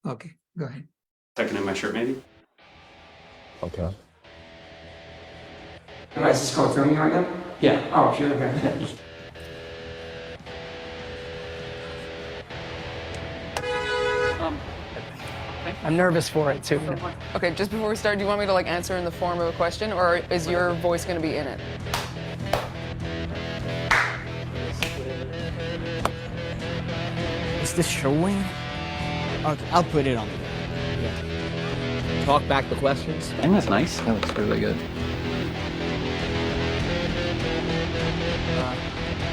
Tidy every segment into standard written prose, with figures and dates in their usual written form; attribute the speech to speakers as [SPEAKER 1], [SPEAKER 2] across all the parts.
[SPEAKER 1] Okay, go ahead.
[SPEAKER 2] Tucking in my shirt, maybe?
[SPEAKER 3] Okay.
[SPEAKER 4] Is this called filming right now?
[SPEAKER 2] Yeah.
[SPEAKER 4] Oh, sure, okay.
[SPEAKER 5] I'm nervous for it too.
[SPEAKER 6] Okay, just before we start, do you want me to like answer in the form of a question, or is your voice going to be in it?
[SPEAKER 5] Is this showing? Okay, I'll put it on.
[SPEAKER 3] Talk back the questions.
[SPEAKER 2] I think that's nice.
[SPEAKER 3] That looks really good.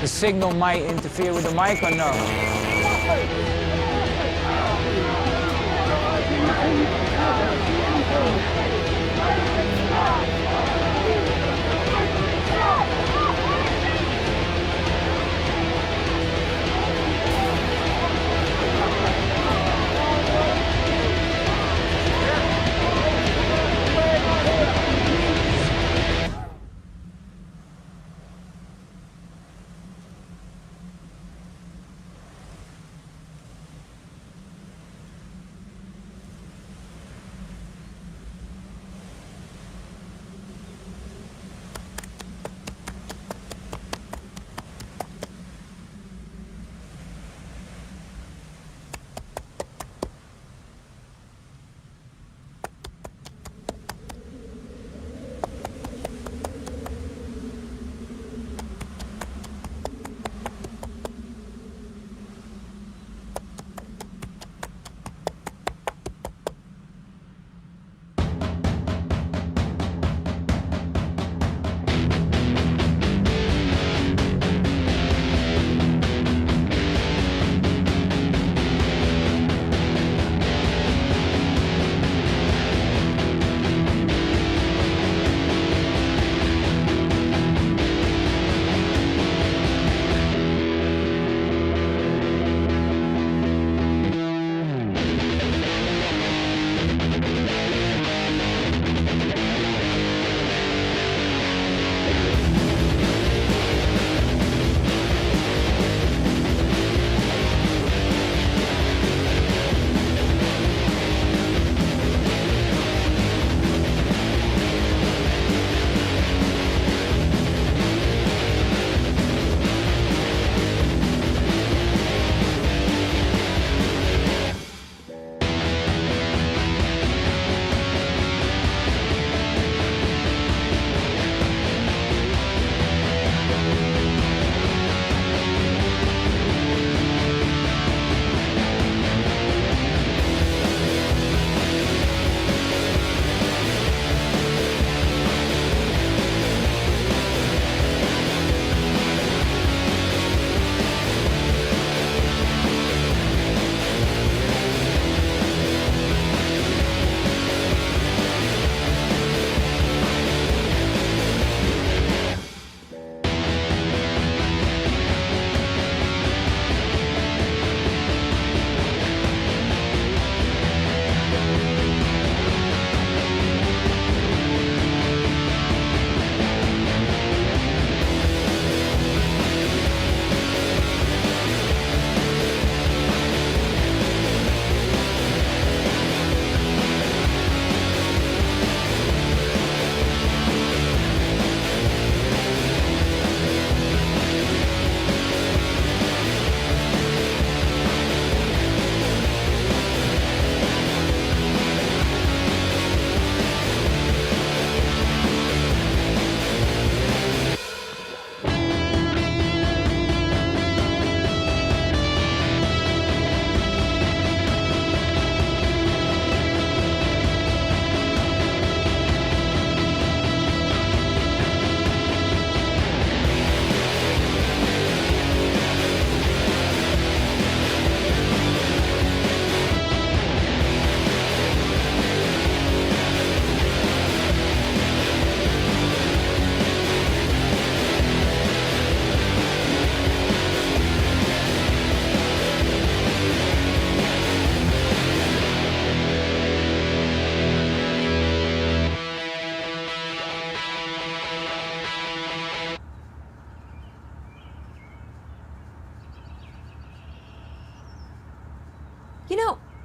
[SPEAKER 5] The signal might interfere with the mic or no?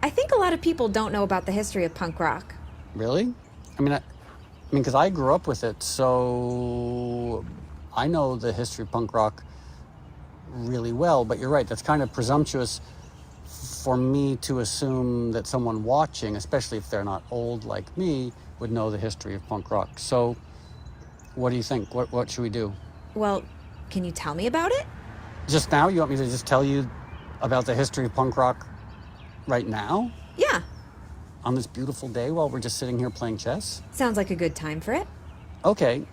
[SPEAKER 1] I think a lot of people don't know about the history of punk rock.
[SPEAKER 2] Really? I mean, because I grew up with it, so I know the history of punk rock really well, but you're right, that's kind of presumptuous for me to assume that someone watching, especially if they're not old like me, would know the history of punk rock. So what do you think? What should we do?
[SPEAKER 1] Well, can you tell me about it?
[SPEAKER 2] Just now? You want me to just tell you about the history of punk rock right now?
[SPEAKER 1] Yeah.
[SPEAKER 2] On this beautiful day while we're just sitting here playing chess?
[SPEAKER 1] Sounds like a good time for it.
[SPEAKER 2] Okay.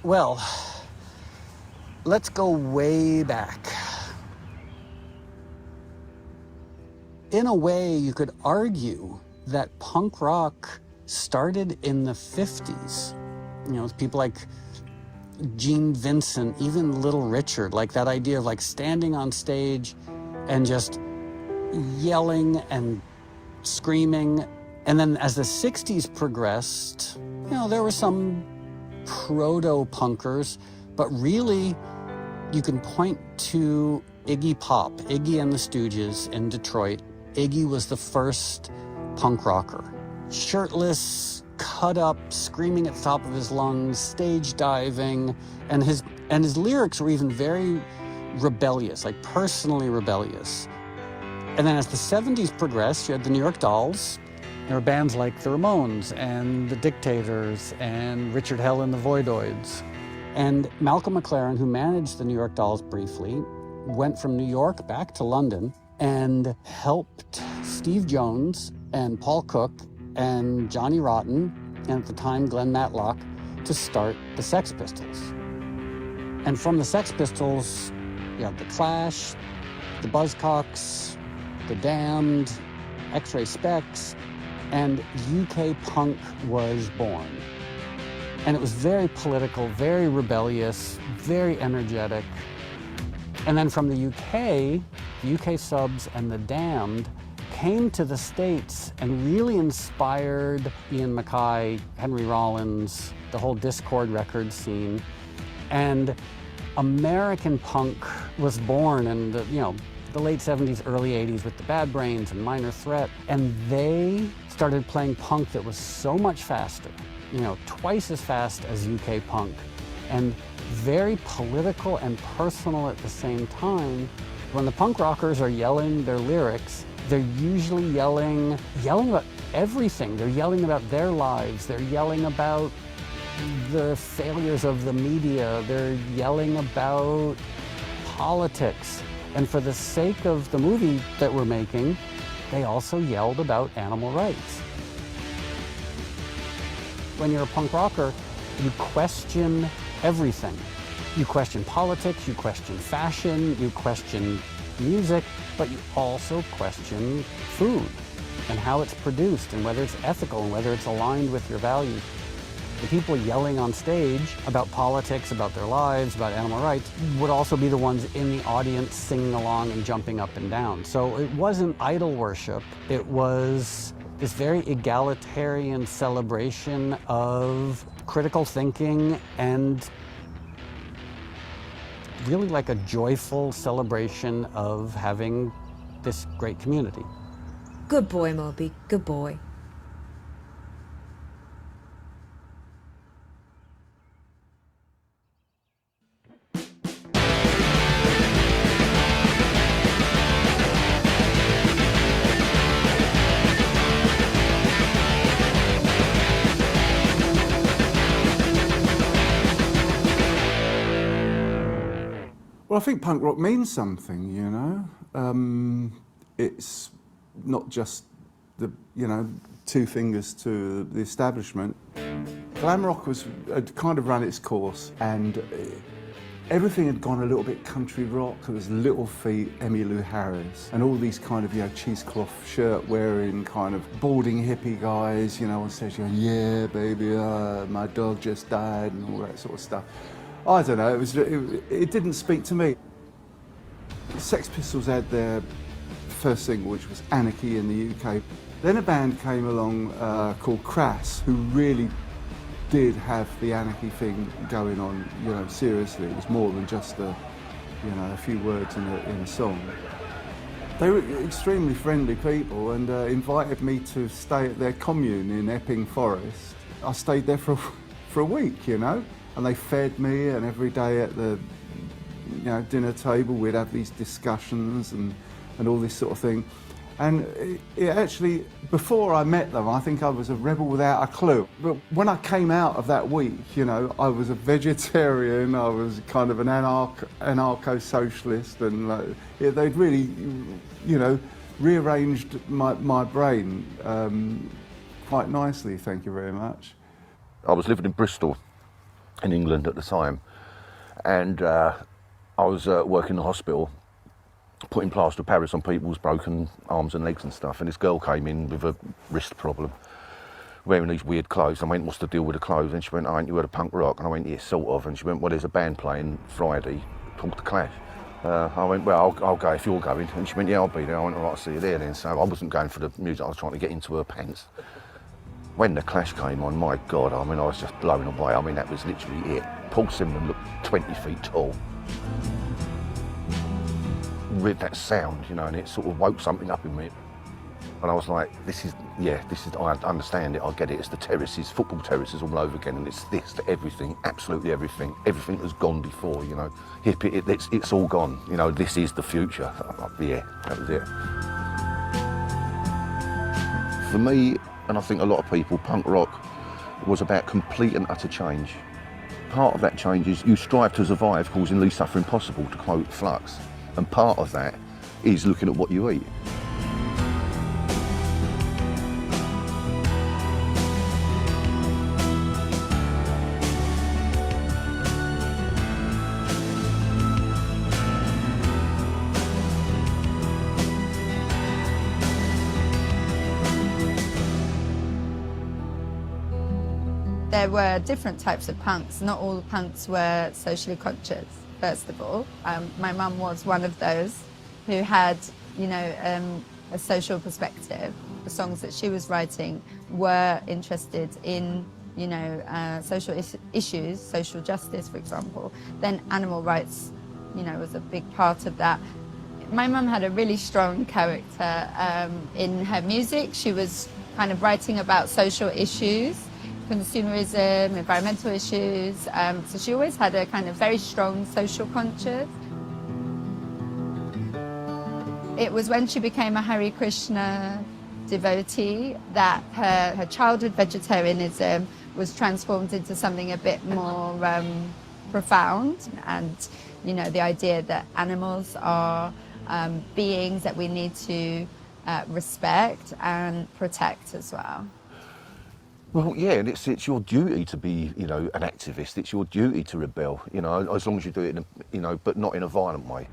[SPEAKER 2] Well, let's go way back. In a way, you could argue that punk rock started in the 50s. You know, with people like Gene Vincent, even Little Richard, like that idea of like standing on stage and just yelling and screaming. And then as the 60s progressed, you know, there were some proto-punkers, but really you can point to Iggy Pop, Iggy and the Stooges in Detroit. Iggy was the first punk rocker. Shirtless, cut up, screaming at the top of his lungs, stage diving, and his lyrics were even very rebellious, like personally rebellious. And then as the 70s progressed, you had the New York Dolls. There were bands like the Ramones and the Dictators and Richard Hell and the Voidoids. And Malcolm McLaren, who managed the New York Dolls briefly, went from New York back to London and helped Steve Jones and Paul Cook and Johnny Rotten, and at the time Glenn Matlock, to start the Sex Pistols. And from the Sex Pistols, you have the Clash, the Buzzcocks, the Damned, X-Ray Specs, and UK punk was born. And it was very political, very rebellious, very energetic. And then from the UK subs and the Damned came to the States and really inspired Ian MacKaye, Henry Rollins, the whole Discord record scene. And American punk was born in the late 70s, early 80s with the Bad Brains and Minor Threat. And they started playing punk that was so much faster, twice as fast as UK punk, and very political and personal at the same time. When the punk rockers are yelling their lyrics, they're usually yelling about everything. They're yelling about their lives. They're yelling about the failures of the media. They're yelling about politics. And for the sake of the movie that we're making, they also yelled about animal rights. When you're a punk rocker, you question everything. You question politics, you question fashion, you question music, but you also question food and how it's produced and whether it's ethical and whether it's aligned with your values. The people yelling on stage about politics, about their lives, about animal rights, would also be the ones in the audience singing along and jumping up and down. So it wasn't idol worship, it was this very egalitarian celebration of critical thinking and really like a joyful celebration of having this great community.
[SPEAKER 1] Good boy, Moby, good boy.
[SPEAKER 7] Well, I think punk rock means something, It's not just the, two fingers to the establishment. Glam rock had kind of run its course, and everything had gone a little bit country rock. There was Little Feat, Emmylou Harris, and all these kind of, cheesecloth shirt wearing kind of balding hippie guys, on stage going, yeah, baby, my dog just died, and all that sort of stuff. I don't know, it didn't speak to me. The Sex Pistols had their first single, which was Anarchy in the UK. Then a band came along called Crass, who really did have the anarchy thing going on, seriously. It was more than just a few words in a song. They were extremely friendly people and invited me to stay at their commune in Epping Forest. I stayed there for a week, you know, and they fed me, and every day at the dinner table we'd have these discussions and all this sort of thing. And it actually, before I met them, I think I was a rebel without a clue. But when I came out of that week, you know, I was a vegetarian, I was kind of an anarcho-socialist, and they'd really, you know, rearranged my brain quite nicely, thank you very much.
[SPEAKER 8] I was living in Bristol, in England at the time, and I was working in the hospital, putting plaster of Paris on people's broken arms and legs and stuff, and this girl came in with a wrist problem, wearing these weird clothes. I went, what's the deal with the clothes? And she went, oh, ain't you heard of punk rock? And I went, yeah, sort of. And she went, well, there's a band playing Friday called The Clash. I went, well, I'll go if you're going. And she went, yeah, I'll be there. I went, all right, I'll see you there then. So I wasn't going for the music, I was trying to get into her pants. When The Clash came on, my God, I mean, I was just blown away. I mean, that was literally it. Paul Simon looked 20 feet tall. With that sound, you know, and it sort of woke something up in me. And I was like, this is, I understand it, I get it. It's the terraces, football terraces all over again, and it's this, everything, absolutely everything. Everything that's gone before, you know. Hippie, it's all gone. You know, this is the future. Yeah, that was it. For me, and I think a lot of people, punk rock was about complete and utter change. Part of that change is you strive to survive, causing least suffering possible, to quote Flux. And part of that is looking at what you eat.
[SPEAKER 9] There were different types of punks. Not all punks were socially conscious. First of all, my mum was one of those who had, you know, a social perspective. The songs that she was writing were interested in, you know, social issues, social justice, for example. Then animal rights, you know, was a big part of that. My mum had a really strong character in her music. She was kind of writing about social issues, consumerism, environmental issues, so she always had a kind of very strong social conscience. It was when she became a Hare Krishna devotee that her childhood vegetarianism was transformed into something a bit more profound, and, you know, the idea that animals are beings that we need to respect and protect as well.
[SPEAKER 8] Well, yeah, and it's your duty to be, you know, an activist. It's your duty to rebel, you know, as long as you do it, you know, but not in a violent way.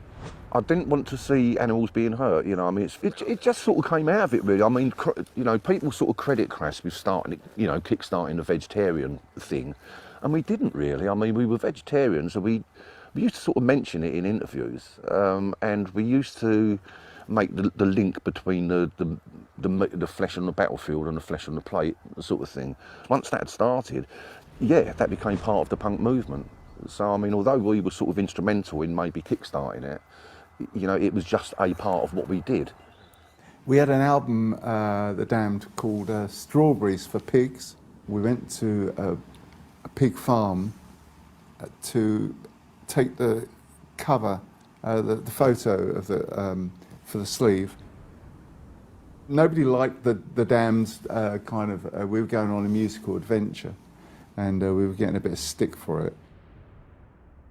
[SPEAKER 8] I didn't want to see animals being hurt, you know. I mean, it just sort of came out of it, really. I mean, you know, people sort of credit Crass with starting, you know, kick-starting the vegetarian thing, and we didn't really. I mean, we were vegetarians, and we used to sort of mention it in interviews, and we used to make the link between the flesh on the battlefield and the flesh on the plate, sort of thing. Once that had started, yeah, that became part of the punk movement. So, I mean, although we were sort of instrumental in maybe kick-starting it, you know, it was just a part of what we did.
[SPEAKER 7] We had an album, The Damned, called Strawberries for Pigs. We went to a pig farm to take the cover, the photo of for the sleeve. Nobody liked the Damned we were going on a musical adventure, and we were getting a bit of stick for it.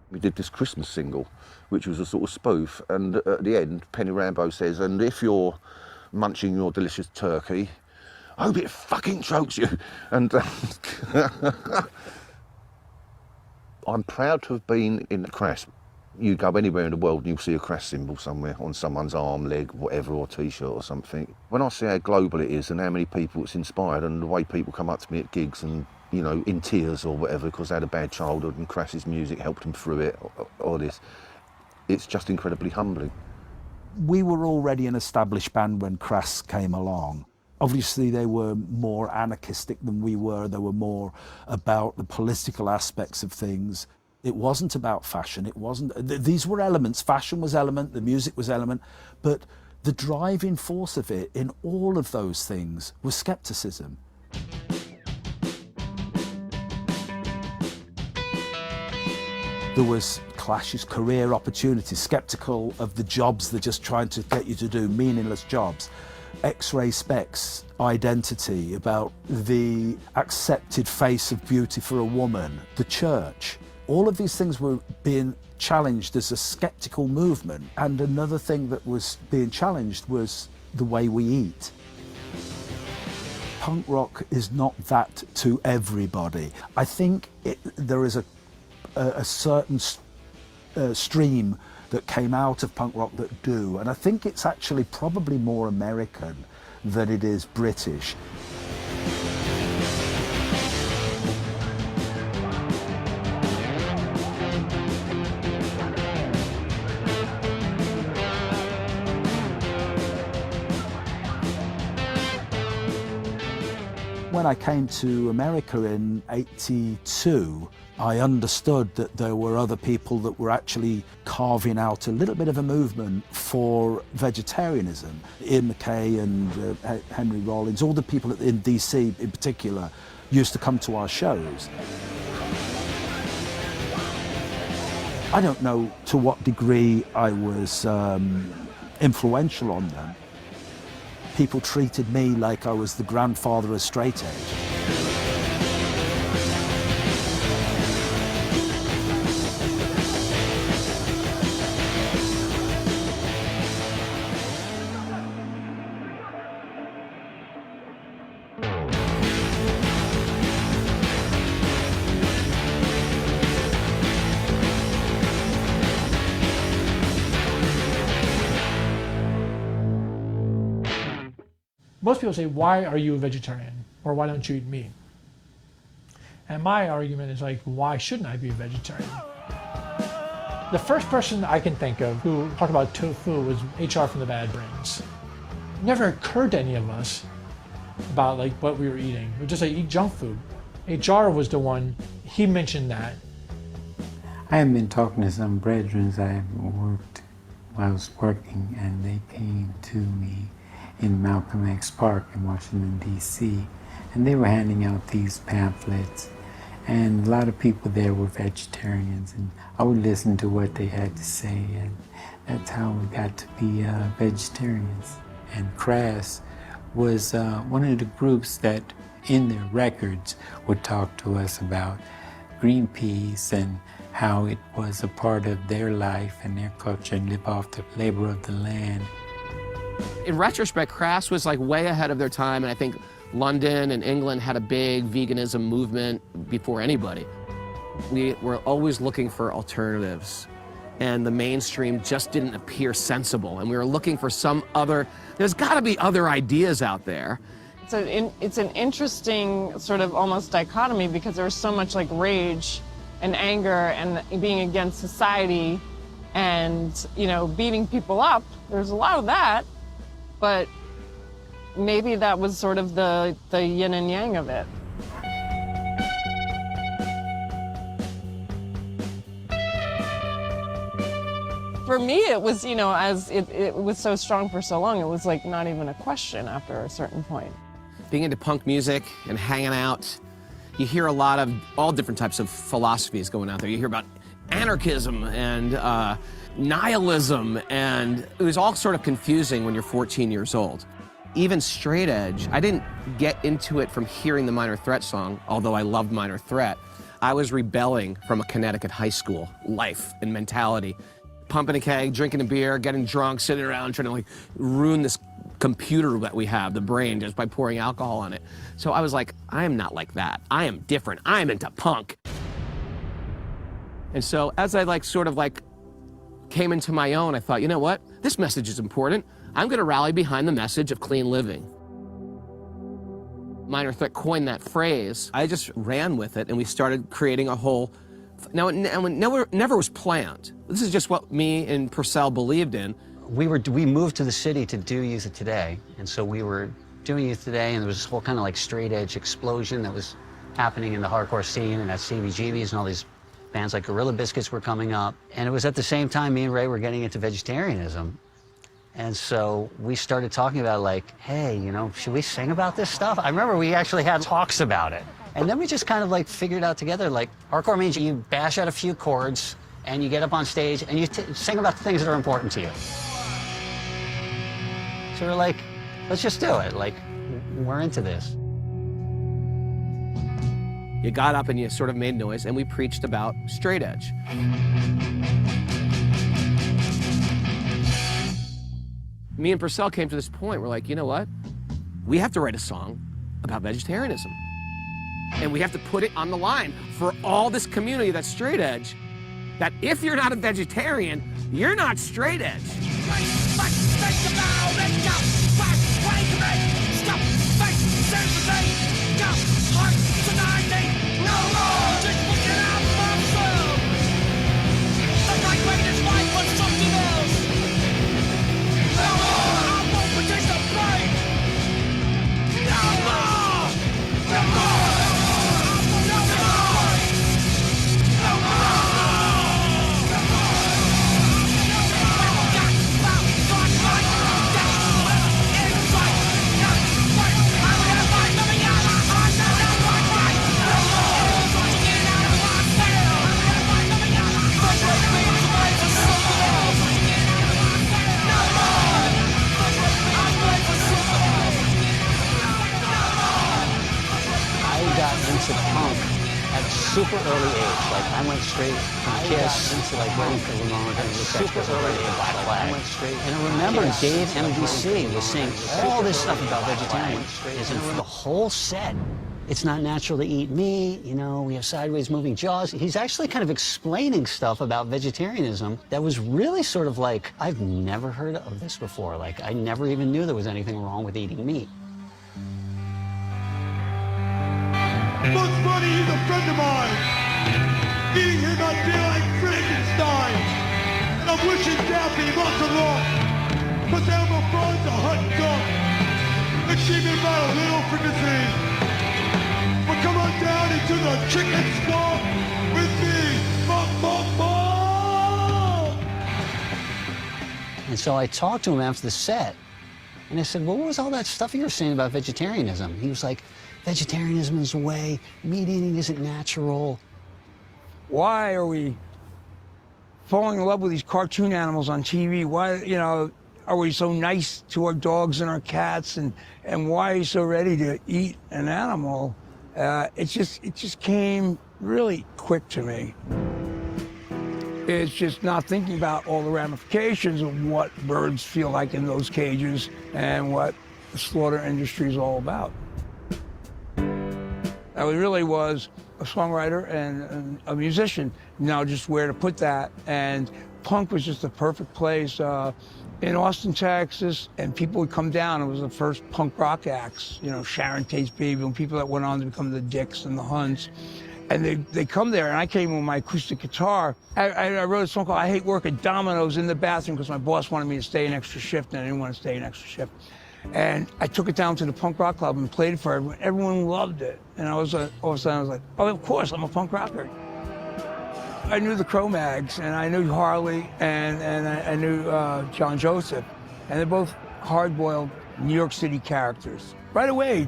[SPEAKER 8] We did this Christmas single, which was a sort of spoof, and at the end, Penny Rambo says, and if you're munching your delicious turkey, I hope it fucking chokes you. And I'm proud to have been in the Crass. You go anywhere in the world and you'll see a Crass symbol somewhere on someone's arm, leg, whatever, or T-shirt or something. When I see how global it is and how many people it's inspired, and the way people come up to me at gigs and, you know, in tears or whatever because they had a bad childhood and Crass's music helped them through it, or this, it's just incredibly humbling.
[SPEAKER 10] We were already an established band when Crass came along. Obviously, they were more anarchistic than we were. They were more about the political aspects of things. It wasn't about fashion. It wasn't. These were elements. Fashion was element. The music was element. But The driving force of it in all of those things was skepticism. There was clashes, career opportunities, skeptical of the jobs they're just trying to get you to do, meaningless jobs. X-ray specs, identity, about the accepted face of beauty for a woman, the church. All of these things were being challenged as a skeptical movement. And another thing that was being challenged was the way we eat. Punk rock is not that to everybody. I think there is a certain stream that came out of punk rock that do, and I think it's actually probably more American than it is British. When I came to America in '82, I understood that there were other people that were actually carving out a little bit of a movement for vegetarianism. Ian McKay and Henry Rollins, all the people in DC in particular, used to come to our shows. I don't know to what degree I was influential on them. People treated me like I was the grandfather of straight edge.
[SPEAKER 11] Most people say, why are you a vegetarian? Or why don't you eat meat? And my argument is like, why shouldn't I be a vegetarian? The first person I can think of who talked about tofu was HR from the Bad Brains. It never occurred to any of us about like what we were eating. We just like eat junk food. HR was the one, he mentioned that.
[SPEAKER 12] I have been talking to some brethren I worked while I was working, and they came to me in Malcolm X Park in Washington, D.C., and they were handing out these pamphlets, and a lot of people there were vegetarians, and I would listen to what they had to say, and that's how we got to be vegetarians. And Crass was one of the groups that in their records would talk to us about Greenpeace and how it was a part of their life and their culture and live off the labor of the land.
[SPEAKER 13] In retrospect, Crass was like way ahead of their time, and I think London and England had a big veganism movement before anybody. We were always looking for alternatives, and the mainstream just didn't appear sensible, and we were looking for some other, there's gotta be other ideas out there.
[SPEAKER 6] It's an interesting sort of almost dichotomy, because there was so much like rage and anger and being against society and, you know, beating people up. There's a lot of that. But maybe that was sort of the yin and yang of it. For me, it was, you know, as it was so strong for so long, it was like not even a question after a certain point.
[SPEAKER 13] Being into punk music and hanging out, you hear a lot of all different types of philosophies going out there. You hear about anarchism and nihilism, and it was all sort of confusing when you're 14 years old. Even straight edge, I didn't get into it from hearing the Minor Threat song, although I loved Minor Threat. I was rebelling from a Connecticut high school life and mentality. Pumping a keg, drinking a beer, getting drunk, sitting around trying to like ruin this computer that we have, the brain, just by pouring alcohol on it. So I was like, I am not like that. I am different. I am into punk. And so as I like sort of like came into my own, I thought, you know what? This message is important. I'm gonna rally behind the message of clean living. Minor Threat coined that phrase. I just ran with it, and we started creating a whole, now it never was planned. This is just what me and Purcell believed in.
[SPEAKER 14] We moved to the city to do Youth of Today, and so we were doing Youth Today, and there was this whole kind of like straight edge explosion that was happening in the hardcore scene, and at CBGB's and all these bands like Gorilla Biscuits were coming up. And it was at the same time me and Ray were getting into vegetarianism. And so we started talking about like, hey, you know, should we sing about this stuff? I remember we actually had talks about it. And then we just kind of like figured out together, like hardcore means you bash out a few chords and you get up on stage and you sing about the things that are important to you. So we're like, let's just do it. Like, we're into this.
[SPEAKER 13] You got up and you sort of made noise, and we preached about straight edge. Me and Purcell came to this point, we're like, you know what? We have to write a song about vegetarianism. And we have to put it on the line for all this community that's straight edge, that if you're not a vegetarian, you're not straight edge.
[SPEAKER 14] Into punk at a super early age. Like I went straight from Kiss into like waiting for Ramon and super early age. I went straight. And I remember Dave MDC was saying all this stuff about vegetarianism for the whole set. It's not natural to eat meat, you know, we have sideways moving jaws. He's actually kind of explaining stuff about vegetarianism that was really sort of like, I've never heard of this before. Like I never even knew there was anything wrong with eating meat.
[SPEAKER 15] Bugs Bunny, he's a friend of mine. Eating him, I feel like Frankenstein. And I'm wishing Daffy lots of luck. Cause Elmer Fudd's a hot dog. And she may buy a little fricassee. But come on down into the chicken swamp with me.
[SPEAKER 14] And so I talked to him after the set. And I said, well, what was all that stuff you were saying about vegetarianism? He was like, vegetarianism is a way, meat eating isn't natural.
[SPEAKER 5] Why are we falling in love with these cartoon animals on TV? Why, you know, are we so nice to our dogs and our cats? And why are you so ready to eat an animal? It just came really quick to me. It's just not thinking about all the ramifications of what birds feel like in those cages and what the slaughter industry is all about. I really was a songwriter and a musician. Now just where to put that. And punk was just the perfect place. In Austin, Texas, and people would come down. It was the first punk rock acts, you know, Sharon Tate's Baby, and people that went on to become the Dicks and the Hunts. And they come there, and I came with my acoustic guitar. I wrote a song called I Hate Working Dominoes in the bathroom because my boss wanted me to stay an extra shift, and I didn't want to stay an extra shift. And I took it down to the punk rock club and played it for everyone. Everyone loved it. And all of a sudden I was like, oh, of course, I'm a punk rocker. I knew the Cro-Mags, and I knew Harley, and I knew John Joseph. And they're both hard-boiled New York City characters. Right away,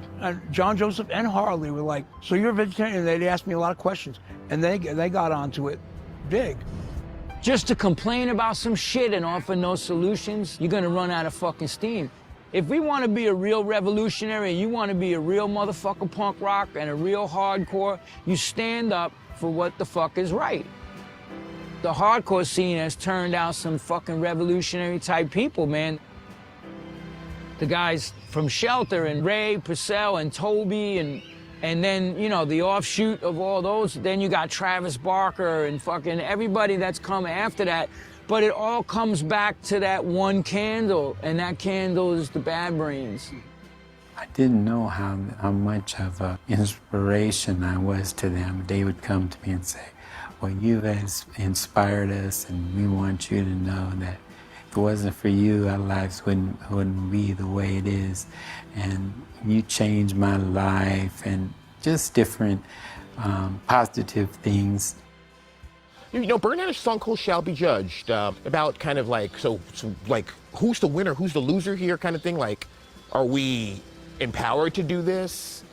[SPEAKER 5] John Joseph and Harley were like, so you're a vegetarian? And they'd ask me a lot of questions. And they got onto it big. Just to complain about some shit and offer no solutions, you're gonna run out of fucking steam. If we want to be a real revolutionary, and you want to be a real motherfucker punk rock and a real hardcore, you stand up for what the fuck is right. The hardcore scene has turned out some fucking revolutionary type people, man. The guys from Shelter and Ray, Purcell and Toby and then, you know, the offshoot of all those, then you got Travis Barker and fucking everybody that's come after that. But it all comes back to that one candle, and that candle is the Bad Brains.
[SPEAKER 12] I didn't know how much of an inspiration I was to them. They would come to me and say, well, you guys inspired us, and we want you to know that if it wasn't for you, our lives wouldn't be the way it is. And you changed my life, and just different positive things.
[SPEAKER 16] You know, Burn had a song called Shall Be Judged, about kind of like, so like, who's the winner, who's the loser here kind of thing? Like, are we empowered to do this?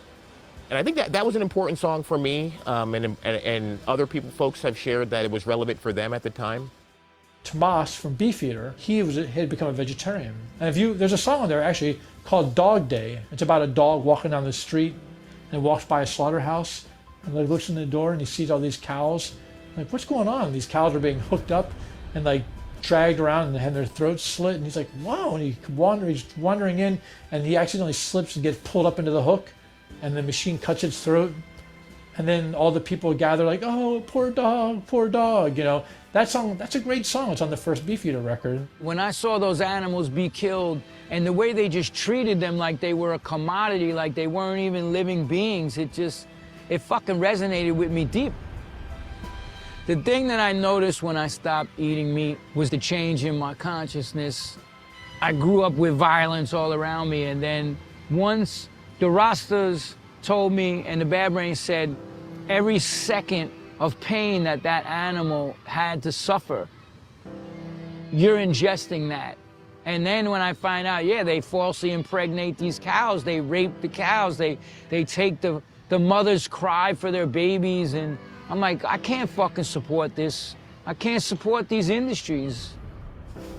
[SPEAKER 16] And I think that was an important song for me, and other folks have shared that it was relevant for them at the time.
[SPEAKER 11] Tomas from Beefeater, he had become a vegetarian. And there's a song on there actually called Dog Day. It's about a dog walking down the street and walks by a slaughterhouse and like looks in the door and he sees all these cows. Like, what's going on? These cows are being hooked up and like dragged around and had their throats slit. And he's like, wow. And he's wandering in and he accidentally slips and gets pulled up into the hook and the machine cuts its throat. And then all the people gather like, oh, poor dog, you know. That song, that's a great song. It's on the first Beefeater record.
[SPEAKER 17] When I saw those animals be killed and the way they just treated them like they were a commodity, like they weren't even living beings, it fucking resonated with me deep. The thing that I noticed when I stopped eating meat was the change in my consciousness. I grew up with violence all around me, and then once the Rastas told me and the Bad Brains said every second of pain that animal had to suffer, you're ingesting that. And then when I find out, yeah, they falsely impregnate these cows, they rape the cows, they take the mothers cry for their babies, and I'm like, I can't fucking support this. I can't support these industries.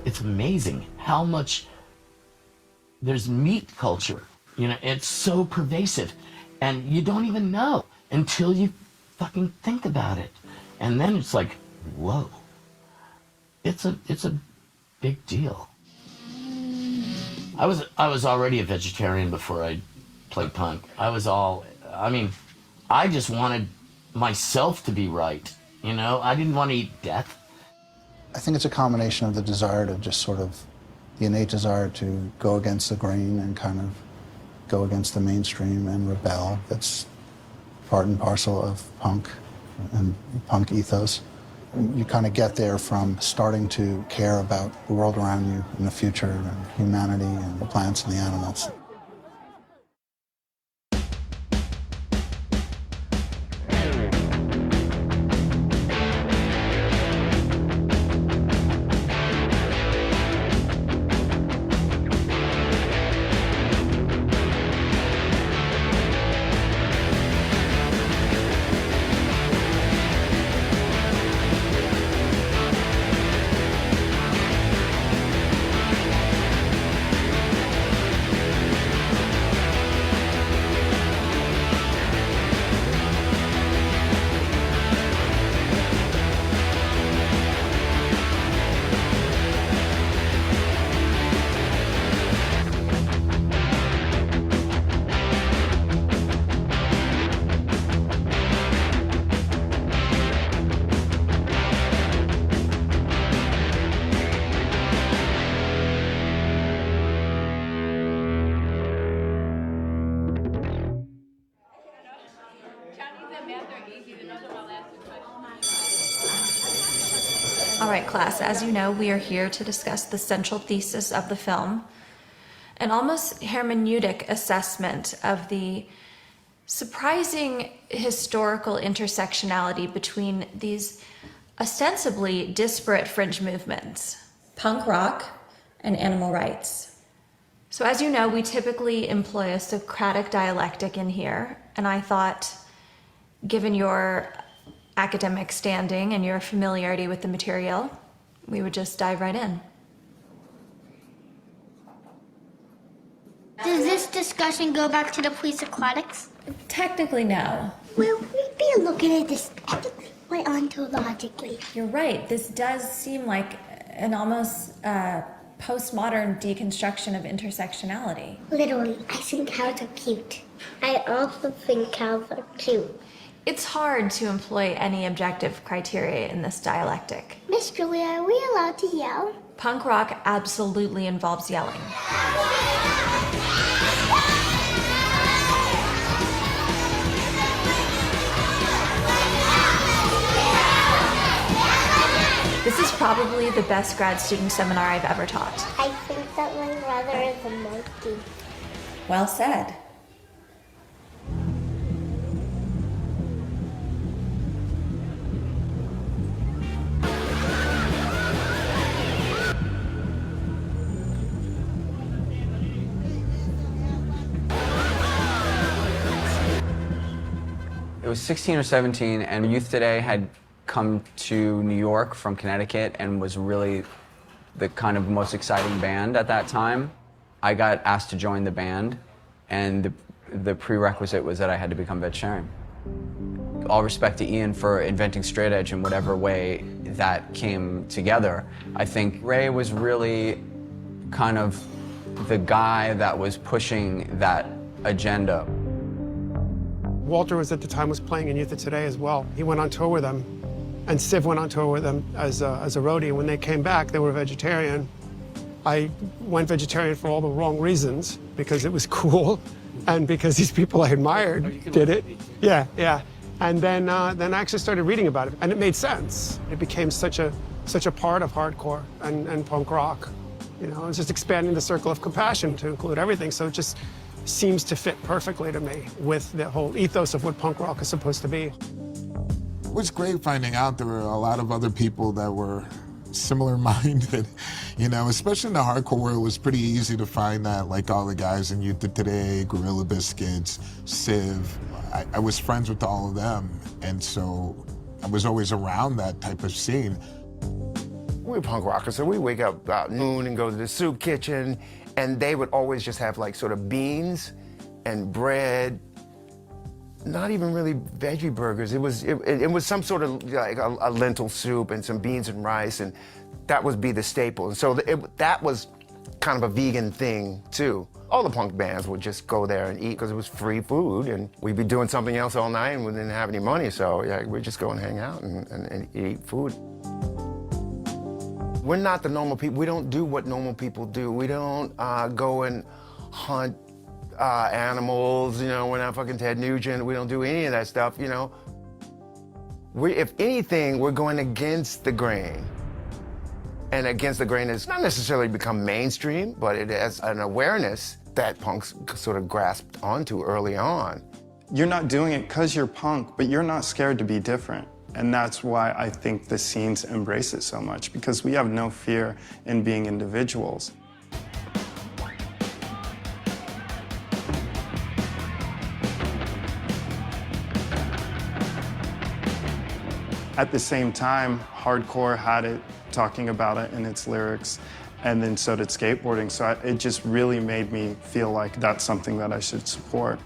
[SPEAKER 18] It's amazing how much there's meat culture. You know, it's so pervasive, and you don't even know until you fucking think about it. And then it's like, whoa, it's a big deal. I was already a vegetarian before I played punk. I just wanted myself to be right, you know? I didn't want to eat death.
[SPEAKER 19] I think it's a combination of the desire to just sort of, the innate desire to go against the grain and kind of go against the mainstream and rebel. That's part and parcel of punk and punk ethos. You kind of get there from starting to care about the world around you and the future and humanity and the plants and the animals.
[SPEAKER 20] All right, class, as you know, we are here to discuss the central thesis of the film, an almost hermeneutic assessment of the surprising historical intersectionality between these ostensibly disparate fringe movements, punk rock and animal rights. So as you know, we typically employ a Socratic dialectic in here, and I thought, given your academic standing and your familiarity with the material, we would just dive right in.
[SPEAKER 21] Does this discussion go back to the pre-Socratics?
[SPEAKER 20] Technically, no.
[SPEAKER 21] Well, we'd be looking at this ethically, why ontologically.
[SPEAKER 20] You're right. This does seem like an almost postmodern deconstruction of intersectionality.
[SPEAKER 21] Literally, I think cows are cute. I also think cows are cute.
[SPEAKER 20] It's hard to employ any objective criteria in this dialectic.
[SPEAKER 21] Miss Julia, are we allowed to yell?
[SPEAKER 20] Punk rock absolutely involves yelling. This is probably the best grad student seminar I've ever taught.
[SPEAKER 21] I think that my brother is a monkey.
[SPEAKER 20] Well said.
[SPEAKER 4] was 16 or 17, and Youth Today had come to New York from Connecticut and was really the kind of most exciting band at that time. I got asked to join the band, and the prerequisite was that I had to become vegetarian. All respect to Ian for inventing straight edge in whatever way that came together. I think Ray was really kind of the guy that was pushing that agenda.
[SPEAKER 22] Walter was at the time playing in Youth of Today as well. He went on tour with them, and Siv went on tour with them as a roadie. When they came back, they were vegetarian. I went vegetarian for all the wrong reasons, because it was cool, and because these people I admired did it. Yeah, yeah. And then I actually started reading about it, and it made sense. It became such a part of hardcore and punk rock. You know, it's just expanding the circle of compassion to include everything. So it just seems to fit perfectly to me with the whole ethos of what punk rock is supposed to be.
[SPEAKER 23] It was great finding out there were a lot of other people that were similar-minded, you know, especially in the hardcore world. It was pretty easy to find that, like all the guys in Youth of Today, Gorilla Biscuits, Civ. I was friends with all of them, and so I was always around that type of scene.
[SPEAKER 24] We're punk rockers, so we wake up about noon and go to the soup kitchen, and they would always just have like sort of beans and bread, not even really veggie burgers. It was some sort of like a lentil soup and some beans and rice, and that would be the staple. And so that was kind of a vegan thing too. All the punk bands would just go there and eat because it was free food, and we'd be doing something else all night and we didn't have any money, so yeah, we'd just go and hang out and eat food. We're not the normal people. We don't do what normal people do. We don't go and hunt animals, you know, we're not fucking Ted Nugent. We don't do any of that stuff, you know. If anything, we're going against the grain. And against the grain has not necessarily become mainstream, but it has an awareness that punks sort of grasped onto early on.
[SPEAKER 25] You're not doing it because you're punk, but you're not scared to be different. And that's why I think the scenes embrace it so much, because we have no fear in being individuals. At the same time, hardcore had it talking about it in its lyrics, and then so did skateboarding. So it just really made me feel like that's something that I should support.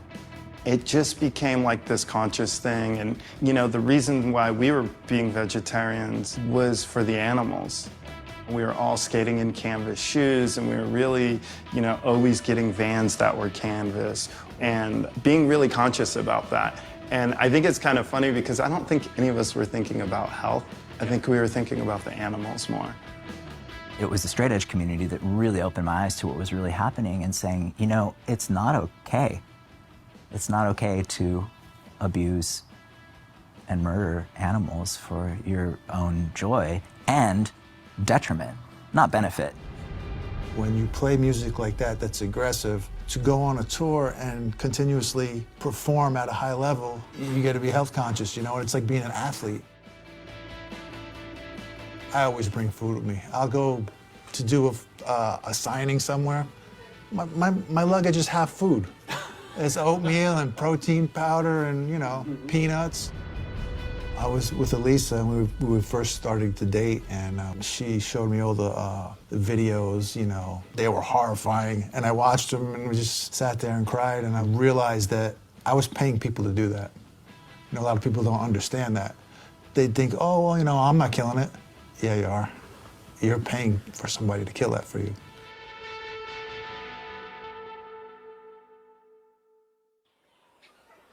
[SPEAKER 25] It just became like this conscious thing, and you know, the reason why we were being vegetarians was for the animals. We were all skating in canvas shoes, and we were really, you know, always getting Vans that were canvas, and being really conscious about that. And I think it's kind of funny because I don't think any of us were thinking about health. I think we were thinking about the animals more.
[SPEAKER 26] It was the straight edge community that really opened my eyes to what was really happening and saying, you know, it's not okay. It's not okay to abuse and murder animals for your own joy and detriment, not benefit.
[SPEAKER 19] When you play music like that that's aggressive, to go on a tour and continuously perform at a high level, you got to be health conscious, you know? It's like being an athlete. I always bring food with me. I'll go to do a signing somewhere. My luggage is half food. It's oatmeal and protein powder and, you know, peanuts. I was with Elisa, and we were first starting to date, and she showed me all the videos, you know. They were horrifying, and I watched them, and we just sat there and cried, and I realized that I was paying people to do that. You know, a lot of people don't understand that. They think, oh, well, you know, I'm not killing it. Yeah, you are. You're paying for somebody to kill that for you.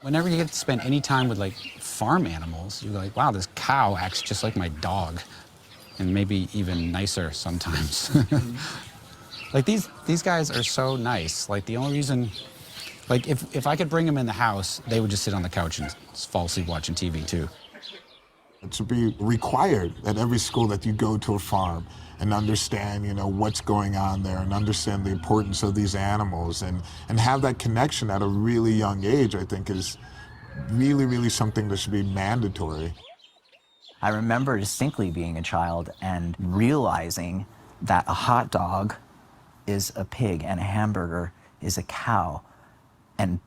[SPEAKER 2] Whenever you get to spend any time with like farm animals, you're like, wow, this cow acts just like my dog, and maybe even nicer sometimes. Like these guys are so nice. Like the only reason, like if I could bring them in the house, they would just sit on the couch and fall asleep watching TV too.
[SPEAKER 23] It should be required at every school that you go to a farm and understand, you know, what's going on there and understand the importance of these animals and have that connection at a really young age, I think is really, really something that should be mandatory.
[SPEAKER 26] I remember distinctly being a child and realizing that a hot dog is a pig and a hamburger is a cow, and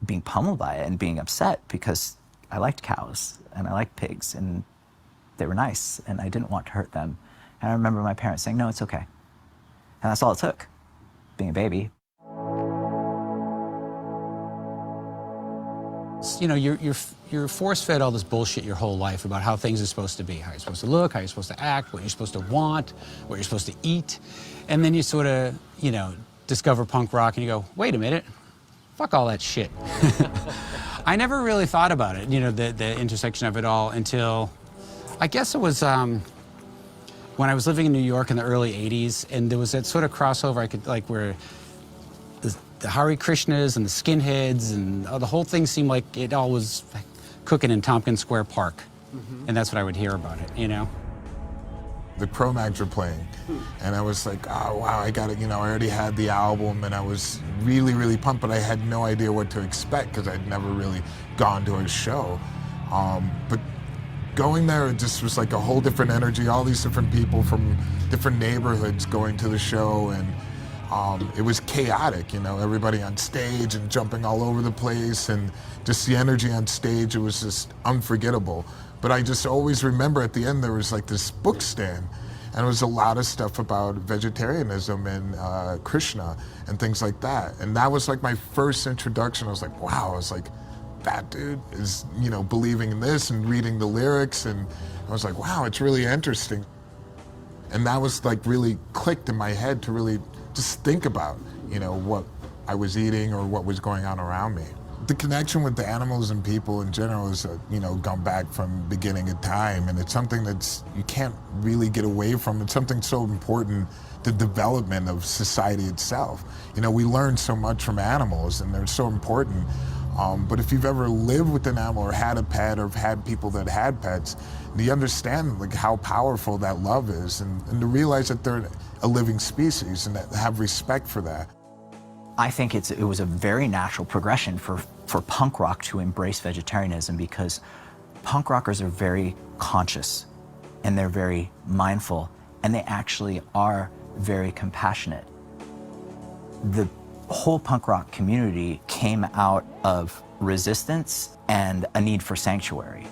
[SPEAKER 26] being pummeled by it and being upset because I liked cows and I liked pigs and they were nice and I didn't want to hurt them. And I remember my parents saying, no, it's okay. And that's all it took, being a baby.
[SPEAKER 1] You know, you're force-fed all this bullshit your whole life about how things are supposed to be, how you're supposed to look, how you're supposed to act, what you're supposed to want, what you're supposed to eat. And then you sort of, you know, discover punk rock and you go, wait a minute, fuck all that shit. I never really thought about it, you know, the intersection of it all until, I guess it was when I was living in New York in the early 80s, and there was that sort of crossover I could, like, where the Hare Krishnas and the skinheads and the whole thing seemed like it all was cooking in Tompkins Square Park. And that's what I would hear about it, you know?
[SPEAKER 23] The Cro-Mags were playing, and I was like, oh wow, I got it, you know, I already had the album and I was really, really pumped, but I had no idea what to expect because I'd never really gone to a show. But going there, it just was like a whole different energy, all these different people from different neighborhoods going to the show, and it was chaotic, you know, everybody on stage and jumping all over the place, and just the energy on stage, it was just unforgettable. But I just always remember at the end there was like this book stand, and it was a lot of stuff about vegetarianism and Krishna and things like that. And that was like my first introduction. I was like, wow, I was like, that dude is, you know, believing in this and reading the lyrics, and I was like, wow, it's really interesting. And that was like really clicked in my head to really just think about, you know, what I was eating or what was going on around me. The connection with the animals and people in general is, you know, gone back from beginning of time, and it's something that's, you can't really get away from. It's something so important, the development of society itself. You know, we learn so much from animals, and they're so important. But if you've ever lived with an animal or had a pet or had people that had pets, you understand like how powerful that love is, and to realize that they're a living species and have respect for that.
[SPEAKER 26] I think it was a very natural progression for punk rock to embrace vegetarianism, because punk rockers are very conscious and they're very mindful, and they actually are very compassionate. The whole punk rock community came out of resistance and a need for sanctuary.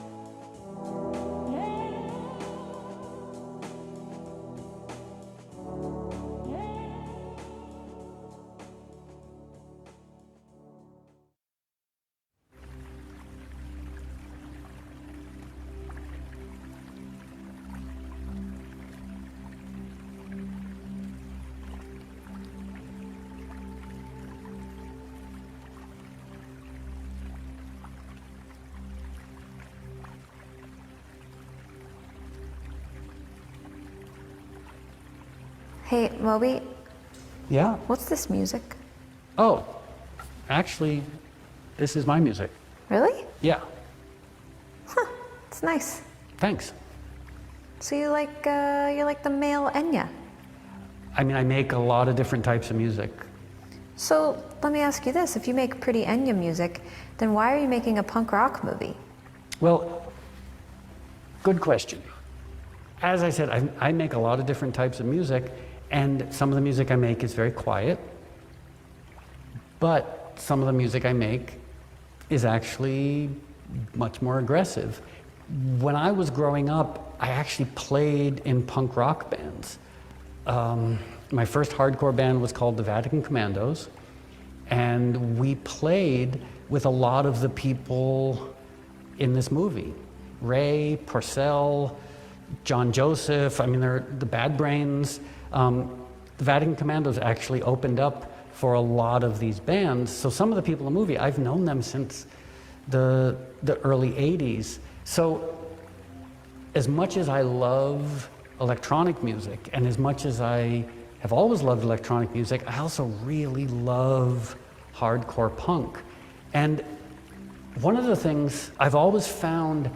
[SPEAKER 20] Hey, Moby,
[SPEAKER 2] Yeah.
[SPEAKER 20] what's this music?
[SPEAKER 2] Oh, actually, this is my music.
[SPEAKER 20] Really?
[SPEAKER 2] Yeah.
[SPEAKER 20] It's nice.
[SPEAKER 2] Thanks.
[SPEAKER 20] So you're like the male Enya.
[SPEAKER 2] I mean, I make a lot of different types of music.
[SPEAKER 20] So let me ask you this, if you make pretty Enya music, then why are you making a punk rock movie?
[SPEAKER 2] Well, good question. As I said, I make a lot of different types of music, and some of the music I make is very quiet, but some of the music I make is actually much more aggressive. When I was growing up, I actually played in punk rock bands. My first hardcore band was called the Vatican Commandos, and we played with a lot of the people in this movie. Ray, Purcell, John Joseph, I mean, they're the Bad Brains. The Vatican Commandos actually opened up for a lot of these bands. So some of the people in the movie, I've known them since the early 80s. So as much as I love electronic music, and as much as I have always loved electronic music, I also really love hardcore punk. And one of the things I've always found,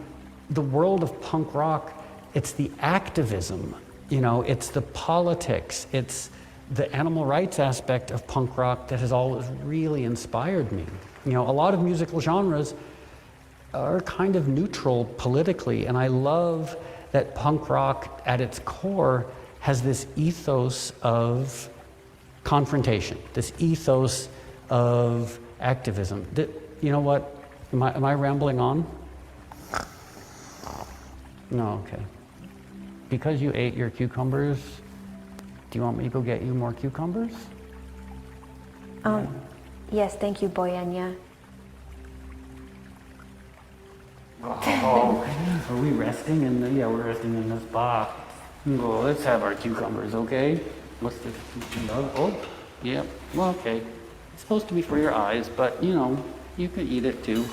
[SPEAKER 2] the world of punk rock, it's the activism, you know, it's the politics, it's the animal rights aspect of punk rock that has always really inspired me. You know, a lot of musical genres are kind of neutral politically, and I love that punk rock at its core has this ethos of confrontation, this ethos of activism. You know what, am I rambling on? No, okay. Because you ate your cucumbers, do you want me to go get you more cucumbers?
[SPEAKER 21] Yes, thank you, Boyanya.
[SPEAKER 2] Oh, are we resting in the, yeah, we're resting in this box. Well, let's have our cucumbers, okay? What's this? Oh, yep, well, okay. It's supposed to be for your eyes, but you know, you can eat it too.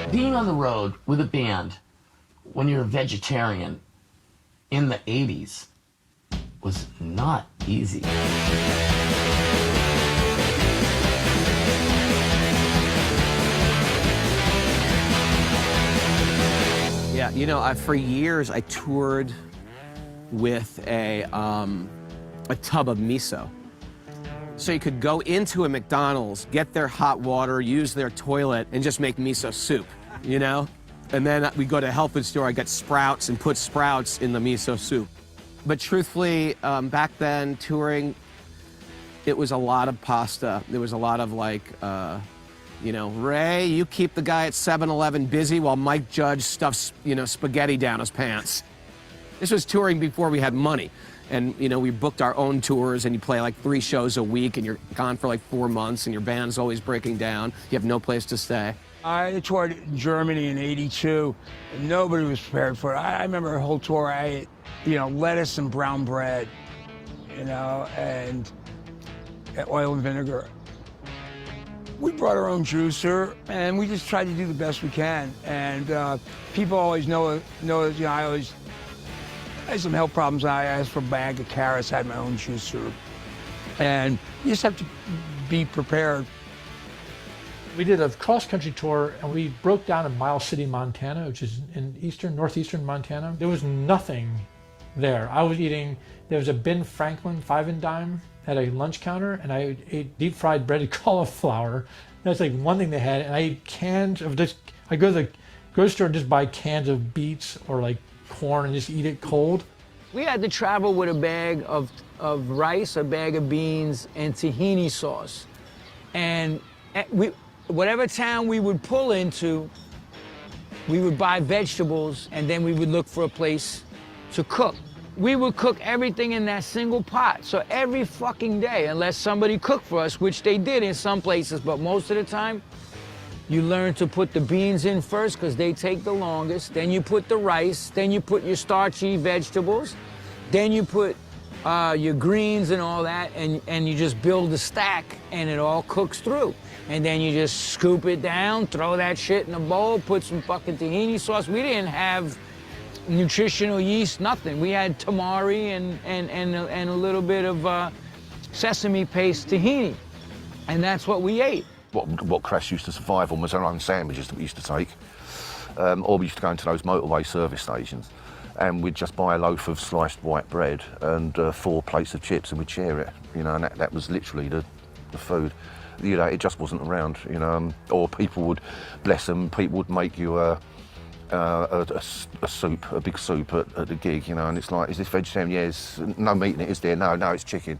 [SPEAKER 18] Being on the road with a band when you're a vegetarian in the 80s was not easy.
[SPEAKER 13] Yeah, you know, for years I toured with a tub of miso. So you could go into a McDonald's, get their hot water, use their toilet, and just make miso soup, you know? And then we go to a health food store, I got sprouts and put sprouts in the miso soup. But truthfully, back then, touring, it was a lot of pasta. There was a lot of like, you know, Ray, you keep the guy at 7-Eleven busy while Mike Judge stuffs, you know, spaghetti down his pants. This was touring before we had money. And, you know, we booked our own tours, and you play like 3 shows a week, and you're gone for like 4 months, and your band's always breaking down. You have no place to stay.
[SPEAKER 5] I toured in Germany in '82, and nobody was prepared for it. I remember a whole tour, I ate, you know, lettuce and brown bread, you know, and oil and vinegar. We brought our own juicer, and we just tried to do the best we can. And people always know, you know, I had some health problems. I asked for a bag of carrots, had my own juicer. And you just have to be prepared.
[SPEAKER 11] We did a cross-country tour, and we broke down in Miles City, Montana, which is in northeastern Montana. There was nothing there. I was eating, there was a Ben Franklin 5 and dime at a lunch counter, and I ate deep-fried breaded cauliflower. That's like one thing they had, and I ate cans of just, I go to the grocery store and just buy cans of beets or like corn and just eat it cold.
[SPEAKER 17] We had to travel with a bag of rice, a bag of beans, and tahini sauce. And whatever town we would pull into, we would buy vegetables, and then we would look for a place to cook. We would cook everything in that single pot. So every fucking day, unless somebody cooked for us, which they did in some places, but most of the time, you learn to put the beans in first because they take the longest. Then you put the rice. Then you put your starchy vegetables. Then you put your greens and all that, and you just build a stack, and it all cooks through. And then you just scoop it down, throw that shit in a bowl, put some fucking tahini sauce. We didn't have nutritional yeast, nothing. We had tamari and a little bit of sesame paste tahini, and that's what we ate.
[SPEAKER 3] What Crash used to survive on was our own sandwiches that we used to take. Or we used to go into those motorway service stations, and we'd just buy a loaf of sliced white bread and 4 plates of chips, and we'd share it, you know, and that was literally the food. You know, it just wasn't around, you know, or people would, bless them, people would make you a soup, a big soup at the gig, you know, and it's like, is this vegetarian? Yes. No meat in it, is there? No, it's chicken.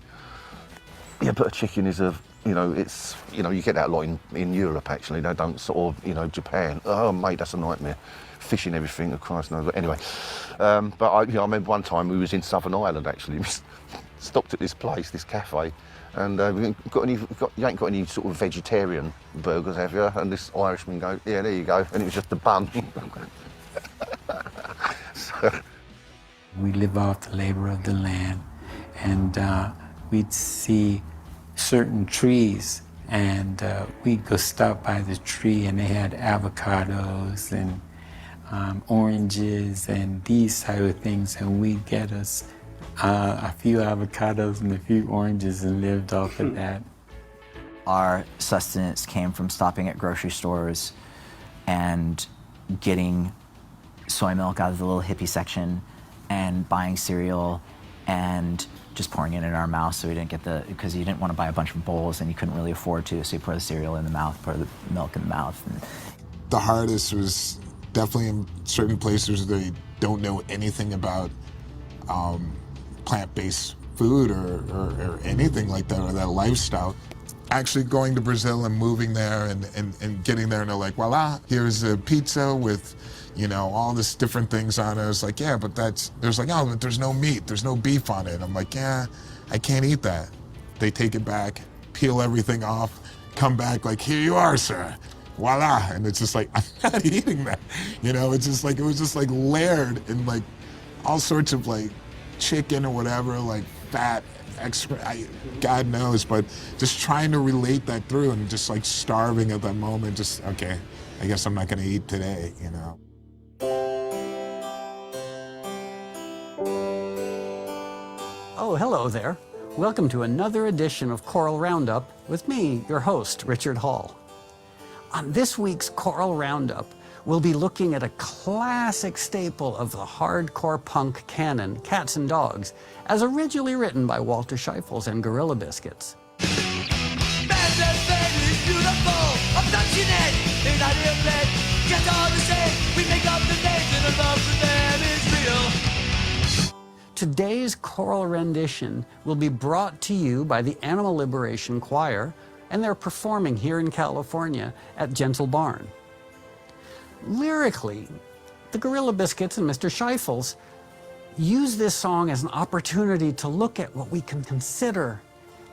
[SPEAKER 3] Yeah, but a chicken is a, you know, it's, you know, you get that a lot in Europe, actually. They don't sort of, you know, Japan. Oh, mate, that's a nightmare. Fish and everything, of Christ knows. But anyway, but I remember one time we was in Southern Ireland, actually. We stopped at this place, this cafe, and you ain't got any sort of vegetarian burgers, have you? And this Irishman goes, yeah, there you go. And it was just a bun.
[SPEAKER 12] We live off the labor of the land, and we'd see certain trees, and we'd go stop by the tree, and they had avocados and oranges and these type of things, and we'd get us a few avocados and a few oranges and lived off of that.
[SPEAKER 26] our sustenance came from stopping at grocery stores and getting soy milk out of the little hippie section and buying cereal and just pouring it in our mouth so we didn't get because you didn't want to buy a bunch of bowls and you couldn't really afford to, so you pour the cereal in the mouth, pour the milk in the mouth. And
[SPEAKER 23] the hardest was definitely in certain places where they don't know anything about plant-based food or anything like that, or that lifestyle. Actually going to Brazil and moving there and getting there and they're like, voila, here's a pizza with, you know, all this different things on it. I was like, yeah, but there's like, oh, but there's no meat, there's no beef on it. I'm like, yeah, I can't eat that. They take it back, peel everything off, come back like, here you are, sir. Voila. And it's just like, I'm not eating that. You know, it's just like, it was just like layered in like all sorts of like chicken or whatever, like fat, extra, God knows, but just trying to relate that through and just like starving at that moment, just, okay, I guess I'm not gonna eat today, you know.
[SPEAKER 2] Oh, hello there. Welcome to another edition of Coral Roundup with me, your host, Richard Hall. On this week's Coral Roundup, we'll be looking at a classic staple of the hardcore punk canon, Cats and Dogs, as originally written by Walter Scheifels and Gorilla Biscuits. Today's choral rendition will be brought to you by the Animal Liberation Choir, and they're performing here in California at Gentle Barn. Lyrically, the Gorilla Biscuits and Mr. Scheifels use this song as an opportunity to look at what we can consider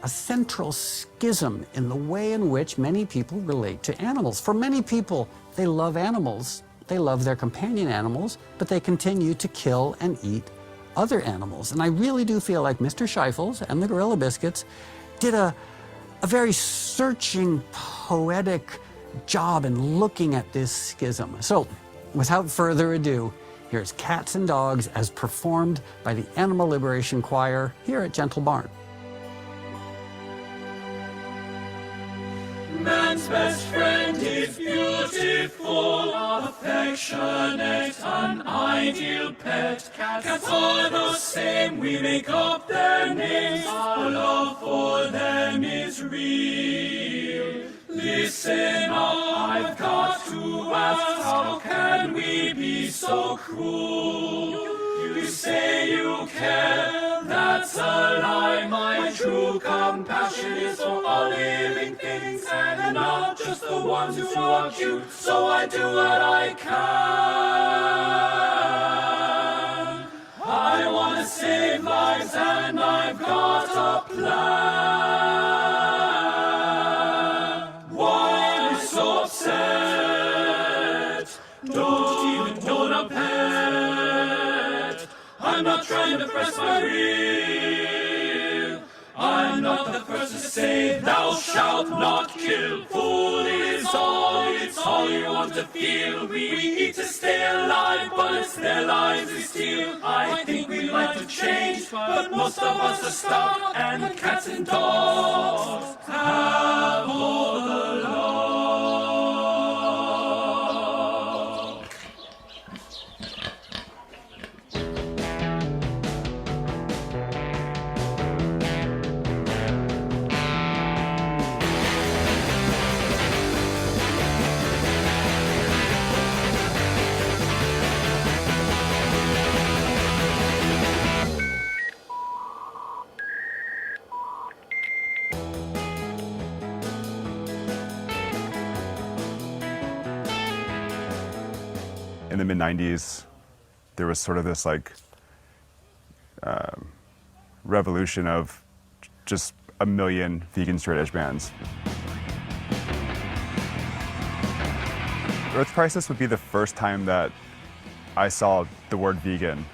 [SPEAKER 2] a central schism in the way in which many people relate to animals. For many people, they love animals, they love their companion animals, but they continue to kill and eat other animals. And I really do feel like Mr. Scheifels and the Gorilla Biscuits did a very searching, poetic job in looking at this schism. So, without further ado, here's Cats and Dogs as performed by the Animal Liberation Choir here at Gentle Barn.
[SPEAKER 6] Man's best friend is beautiful, affectionate, an ideal pet. Cats are the same, we make up their names. Our love for them is real. Listen up, I've got to ask, how can we be so cruel? You say you care, that's a lie. My true compassion is for all living things and not just the ones who are cute. So I do what I can. I want to save lives and I've got a plan. Why am I so upset? Don't even own a pet. I'm not trying to press my reel. I'm not the first to say thou shalt not kill. Food is all, it's all you want to feel. We eat to stay alive, but it's their lives we steal. I think we'd like to change, but most of us are stuck. And cats and dogs have all the love.
[SPEAKER 7] In the mid-90s, there was sort of this like revolution of just a million vegan straight edge bands. Earth Crisis would be the first time that I saw the word vegan.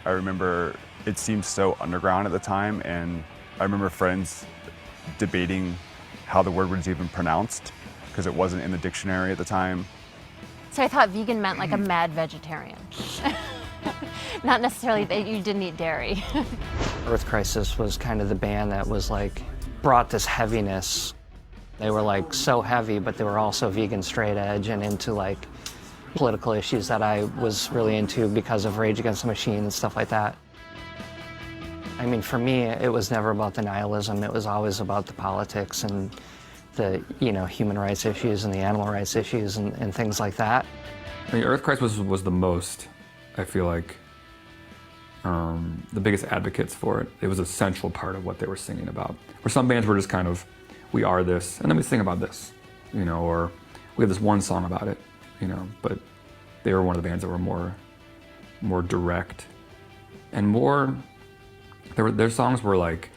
[SPEAKER 7] I remember it seemed so underground at the time, and I remember friends debating how the word was even pronounced because it wasn't in the dictionary at the time.
[SPEAKER 8] So I thought vegan meant like a mad vegetarian. Not necessarily that you didn't eat dairy.
[SPEAKER 9] Earth Crisis was kind of the band that was like, brought this heaviness.
[SPEAKER 4] They were like so heavy, but they were also vegan straight edge and into like political issues that I was really into because of Rage Against the Machine and stuff like that. I mean, for me, it was never about the nihilism. It was always about the politics and the, you know, human rights issues and the animal rights issues and things like that.
[SPEAKER 9] I mean, Earth Crisis was the most, I feel like, the biggest advocates for it. It was a central part of what they were singing about. Where some bands were just kind of, we are this, and then we sing about this, you know, or we have this one song about it, you know, but they were one of the bands that were more direct and more, their songs were like,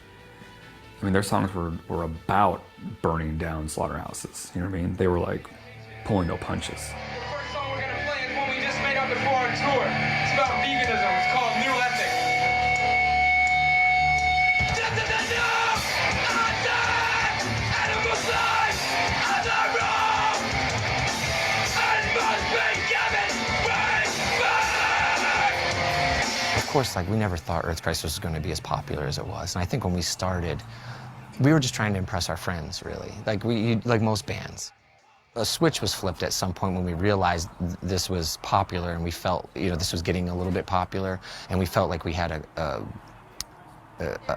[SPEAKER 9] I mean, their songs were about burning down slaughterhouses, you know what I mean? They were like pulling no punches.
[SPEAKER 10] First song we're gonna play is one we just made up before on tour. It's about veganism. It's called New Ethic. Animals' lives as a rule and must be given respect.
[SPEAKER 14] Of course, like, we never thought Earth Crisis was going to be as popular as it was. And I think when we started, we were just trying to impress our friends, really. Like most bands. A switch was flipped at some point when we realized this was popular and we felt, you know, this was getting a little bit popular and we felt like we had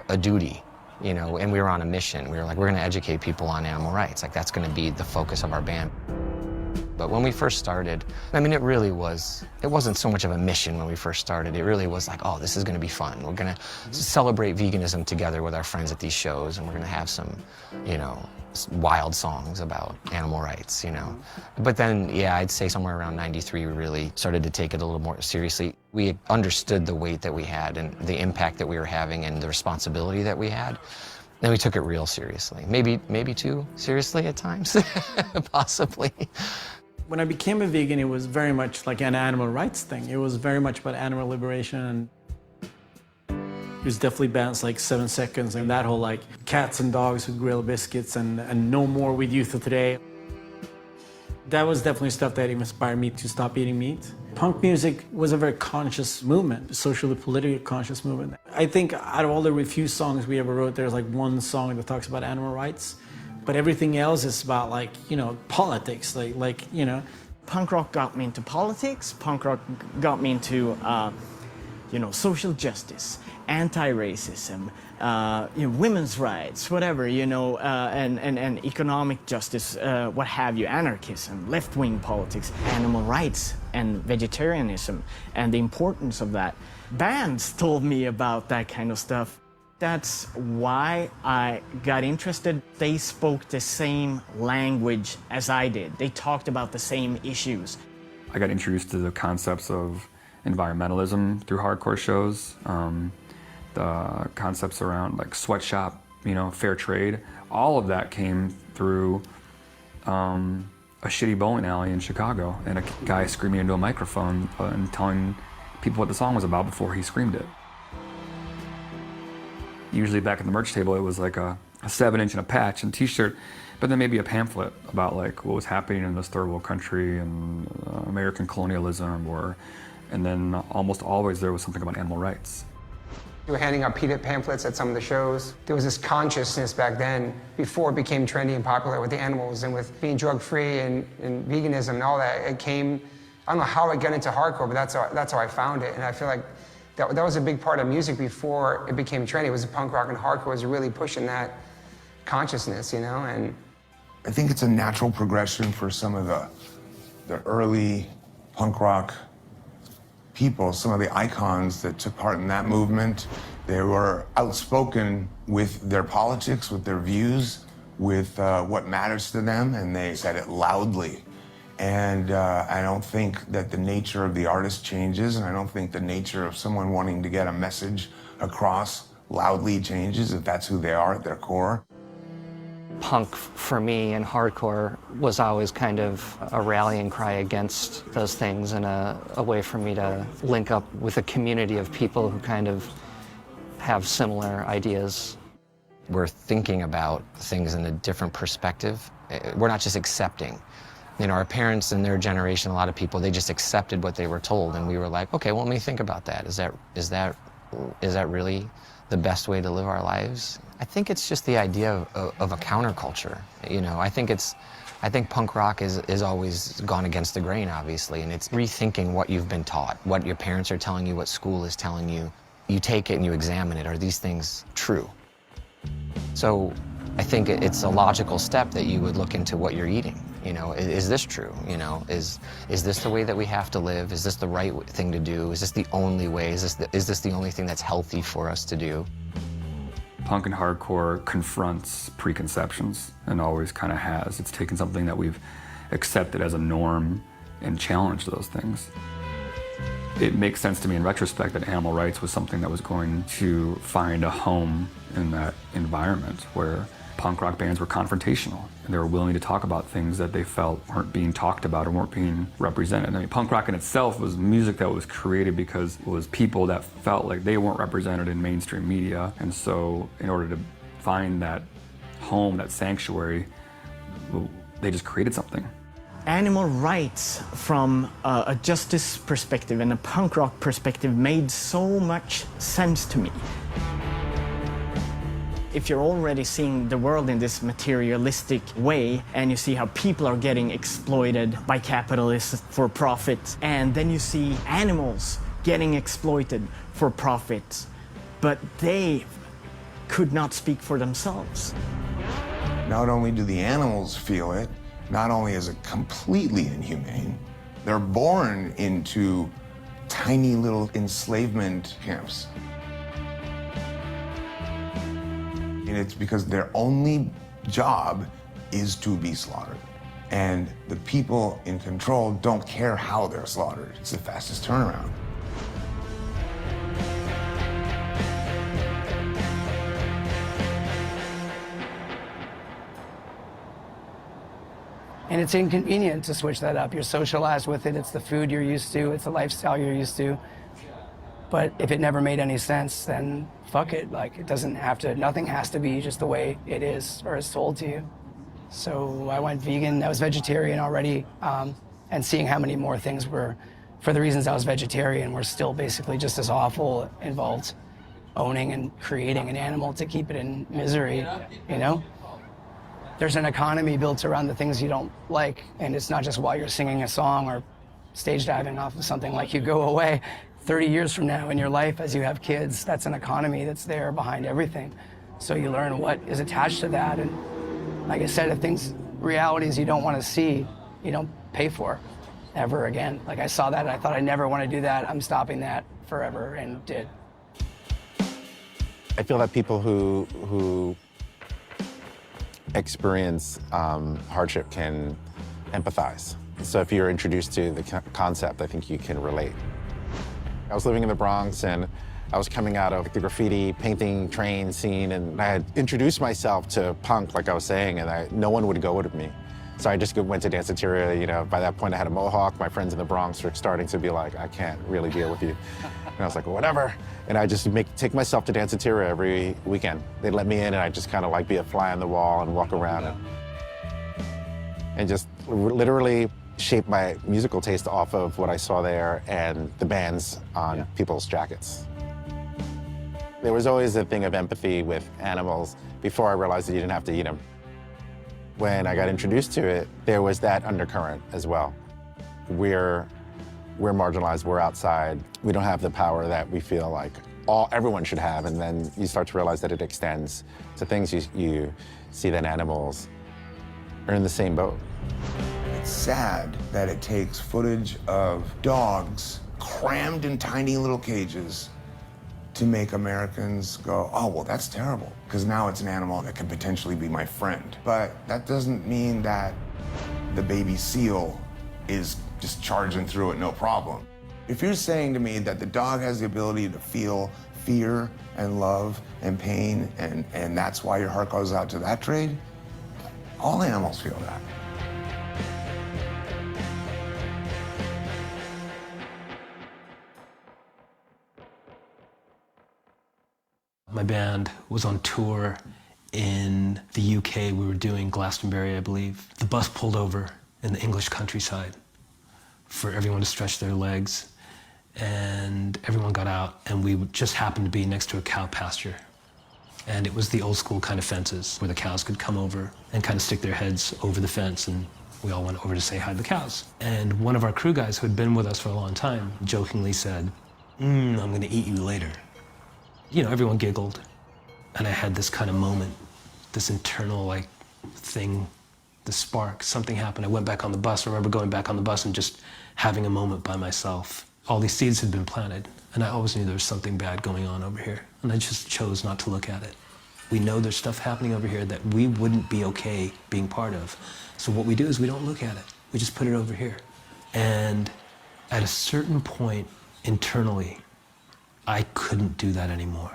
[SPEAKER 14] a duty, you know, and we were on a mission. We were like, we're going to educate people on animal rights. Like, that's going to be the focus of our band. But when we first started, I mean, it wasn't so much of a mission when we first started. It really was like, oh, this is going to be fun. We're going to celebrate veganism together with our friends at these shows, and we're going to have some, you know, wild songs about animal rights, you know. But then, yeah, I'd say somewhere around '93, we really started to take it a little more seriously. We understood the weight that we had and the impact that we were having and the responsibility that we had. And we took it real seriously. Maybe too seriously at times, possibly.
[SPEAKER 15] When I became a vegan, it was very much like an animal rights thing. It was very much about animal liberation. It was definitely bands like 7 Seconds and that whole like cats and dogs with grill biscuits and no more with Youth of Today. That was definitely stuff that inspired me to stop eating meat. Punk music was a very conscious movement, a socially politically conscious movement. I think out of all the few songs we ever wrote, there's like one song that talks about animal rights. But everything else is about, like, you know, politics, like you know.
[SPEAKER 16] Punk rock got me into politics. Punk rock got me into, you know, social justice, anti-racism, you know, women's rights, whatever, you know, and economic justice, what have you, anarchism, left-wing politics, animal rights, and vegetarianism, and the importance of that. Bands told me about that kind of stuff. That's why I got interested. They spoke the same language as I did. They talked about the same issues.
[SPEAKER 9] I got introduced to the concepts of environmentalism through hardcore shows. The concepts around like sweatshop, you know, fair trade. All of that came through a shitty bowling alley in Chicago and a guy screaming into a microphone and telling people what the song was about before he screamed it. Usually back at the merch table, it was like a 7-inch and a patch and t-shirt, but then maybe a pamphlet about like what was happening in this third world country and American colonialism, and then almost always there was something about animal rights.
[SPEAKER 27] We were handing out PETA pamphlets at some of the shows. There was this consciousness back then, before it became trendy and popular with the animals and with being drug-free and veganism and all that. It came, I don't know how it got into hardcore, but that's how I found it. And I feel like that was a big part of music before it became trendy. It was punk rock and hardcore was really pushing that consciousness, you know? And
[SPEAKER 28] I think it's a natural progression for some of the early punk rock people, some of the icons that took part in that movement. They were outspoken with their politics, with their views, with what matters to them, and they said it loudly. And I don't think that the nature of the artist changes, and I don't think the nature of someone wanting to get a message across loudly changes if that's who they are at their core.
[SPEAKER 4] Punk, for me, and hardcore was always kind of a rallying cry against those things and a way for me to link up with a community of people who kind of have similar ideas.
[SPEAKER 14] We're thinking about things in a different perspective. We're not just accepting. You know, our parents and their generation, a lot of people, they just accepted what they were told, and we were like, okay, well, let me think about that. Is that really the best way to live our lives. I think it's just the idea of a counterculture. You know, I think punk rock is always gone against the grain, obviously, and it's rethinking what you've been taught, what your parents are telling you, what school is telling you. You take it and you examine it. Are these things true? So I think it's a logical step that you would look into what you're eating. You know, is this true? You know, is this the way that we have to live? Is this the right thing to do? Is this the only way? Is this the only thing that's healthy for us to do?
[SPEAKER 9] Punk and hardcore confronts preconceptions and always kind of has. It's taken something that we've accepted as a norm and challenged those things. It makes sense to me in retrospect that animal rights was something that was going to find a home in that environment where punk rock bands were confrontational. And they were willing to talk about things that they felt weren't being talked about or weren't being represented. I mean, punk rock in itself was music that was created because it was people that felt like they weren't represented in mainstream media. And so in order to find that home, that sanctuary, they just created something.
[SPEAKER 16] Animal rights from a justice perspective and a punk rock perspective made so much sense to me. If you're already seeing the world in this materialistic way and you see how people are getting exploited by capitalists for profit, and then you see animals getting exploited for profit, but they could not speak for themselves.
[SPEAKER 28] Not only do the animals feel it, not only is it completely inhumane, they're born into tiny little enslavement camps. And it's because their only job is to be slaughtered. And the people in control don't care how they're slaughtered. It's the fastest turnaround.
[SPEAKER 1] And it's inconvenient to switch that up. You're socialized with it. It's the food you're used to. It's the lifestyle you're used to. But if it never made any sense, then fuck it. Like, it doesn't have to, nothing has to be just the way it is or is told to you. So I went vegan. I was vegetarian already. And seeing how many more things were, for the reasons I was vegetarian, were still basically just as awful, involved owning and creating an animal to keep it in misery, you know? There's an economy built around the things you don't like, and it's not just while you're singing a song or stage diving off of something. Like, you go away 30 years from now in your life as you have kids, that's an economy that's there behind everything. So you learn what is attached to that, and like I said, if realities you don't want to see, you don't pay for ever again. Like, I saw that and I thought I never want to do that. I'm stopping that forever, and did.
[SPEAKER 18] I feel that people who experience hardship can empathize. So if you're introduced to the concept, I think you can relate. I was living in the Bronx and I was coming out of the graffiti painting train scene, and I had introduced myself to punk, like I was saying, and no one would go with me. So I just went to Danceteria. You know, by that point I had a mohawk. My friends in the Bronx were starting to be like, I can't really deal with you. And I was like, well, whatever. And I just take myself to Danceteria every weekend. They'd let me in, and I just kind of like be a fly on the wall and walk around and just literally shape my musical taste off of what I saw there and the bands on people's jackets. There was always a thing of empathy with animals before I realized that you didn't have to eat them. When I got introduced to it, there was that undercurrent as well. We're marginalized, we're outside, we don't have the power that we feel like everyone should have, and then you start to realize that it extends to things you see that animals are in the same boat.
[SPEAKER 28] It's sad that it takes footage of dogs crammed in tiny little cages to make Americans go, oh, well, that's terrible, because now it's an animal that could potentially be my friend. But that doesn't mean that the baby seal is just charging through it, no problem. If you're saying to me that the dog has the ability to feel fear and love and pain, and that's why your heart goes out to that trade, all animals feel that.
[SPEAKER 19] My band was on tour in the UK. We were doing Glastonbury, I believe. The bus pulled over in the English countryside for everyone to stretch their legs. and everyone got out, and we just happened to be next to a cow pasture. And it was the old school kind of fences where the cows could come over and kind of stick their heads over the fence, and we all went over to say hi to the cows. And one of our crew guys who had been with us for a long time jokingly said, I'm gonna eat you later. You know, everyone giggled. And I had this kind of moment, this internal like thing, the spark, something happened. I went back on the bus. I remember going back on the bus and just having a moment by myself. All these seeds had been planted, and I always knew there was something bad going on over here, and I just chose not to look at it. We know there's stuff happening over here that we wouldn't be okay being part of. So what we do is we don't look at it. We just put it over here. And at a certain point internally, I couldn't do that anymore.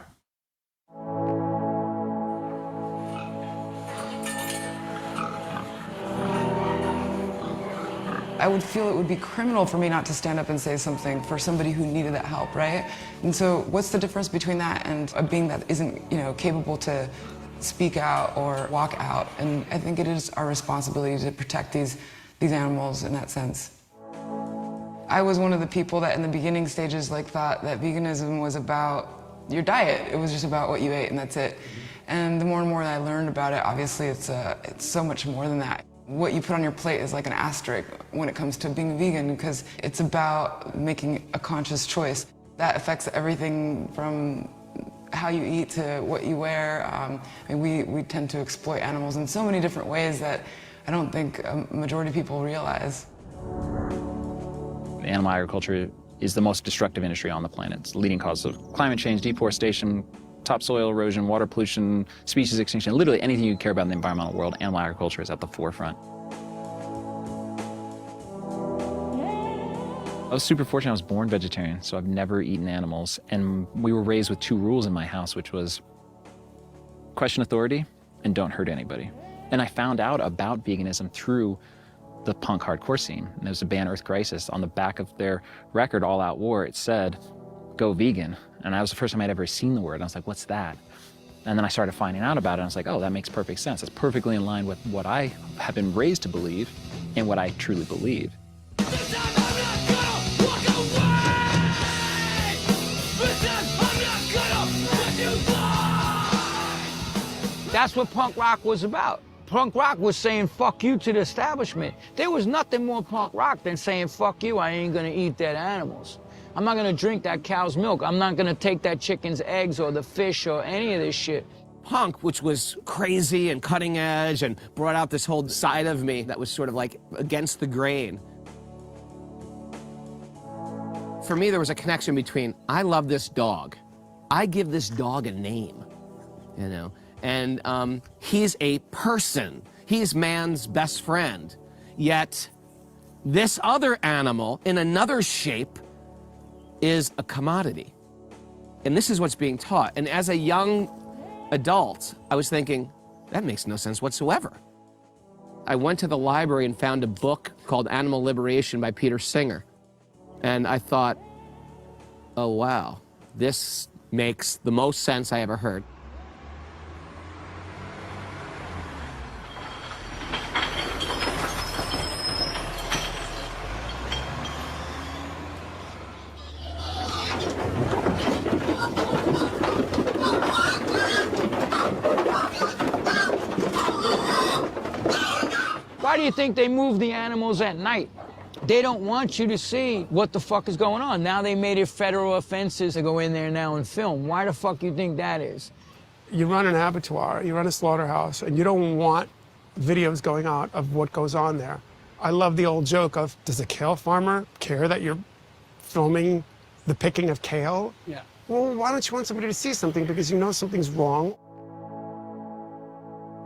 [SPEAKER 5] I would feel it would be criminal for me not to stand up and say something for somebody who needed that help, right? And so what's the difference between that and a being that isn't, you know, capable to speak out or walk out? And I think it is our responsibility to protect these animals in that sense. I was one of the people that in the beginning stages like thought that veganism was about your diet. It was just about what you ate and that's it. And the more and more that I learned about it, obviously it's so much more than that. What you put on your plate is like an asterisk when it comes to being vegan, because it's about making a conscious choice. That affects everything from how you eat to what you wear. And we tend to exploit animals in so many different ways that I don't think a majority of people realize.
[SPEAKER 11] Animal agriculture is the most destructive industry on the planet. It's the leading cause of climate change, deforestation, topsoil erosion, water pollution, species extinction, literally anything you care about in the environmental world, animal agriculture is at the forefront. I was super fortunate. I was born vegetarian, so I've never eaten animals. And we were raised with 2 rules in my house, which was question authority and don't hurt anybody. And I found out about veganism through the punk hardcore scene. And there was a band, Earth Crisis. On the back of their record, All Out War, it said, "Go vegan." And that was the first time I'd ever seen the word. And I was like, what's that? And then I started finding out about it, and I was like, oh, that makes perfect sense. It's perfectly in line with what I have been raised to believe and what I truly believe.
[SPEAKER 17] That's what punk rock was about. Punk rock was saying fuck you to the establishment. There was nothing more punk rock than saying fuck you, I ain't gonna eat dead animals. I'm not gonna drink that cow's milk. I'm not gonna take that chicken's eggs or the fish or any of this shit.
[SPEAKER 13] Punk, which was crazy and cutting edge and brought out this whole side of me that was sort of like against the grain. For me, there was a connection between, I love this dog. I give this dog a name, you know? And he's a person. He's man's best friend. Yet, this other animal in another shape is a commodity. And this is what's being taught. And as a young adult, I was thinking, that makes no sense whatsoever. I went to the library and found a book called Animal Liberation by Peter Singer. And I thought, oh wow, this makes the most sense I ever heard.
[SPEAKER 17] Why do you think they move the animals at night? They don't want you to see what the fuck is going on. Now they made it federal offenses to go in there now and film. Why the fuck you think that is?
[SPEAKER 20] You run an abattoir, you run a slaughterhouse, and you don't want videos going out of what goes on there. I love the old joke of, does a kale farmer care that you're filming the picking of kale?
[SPEAKER 17] Yeah.
[SPEAKER 20] Well, why don't you want somebody to see something? Because you know something's wrong.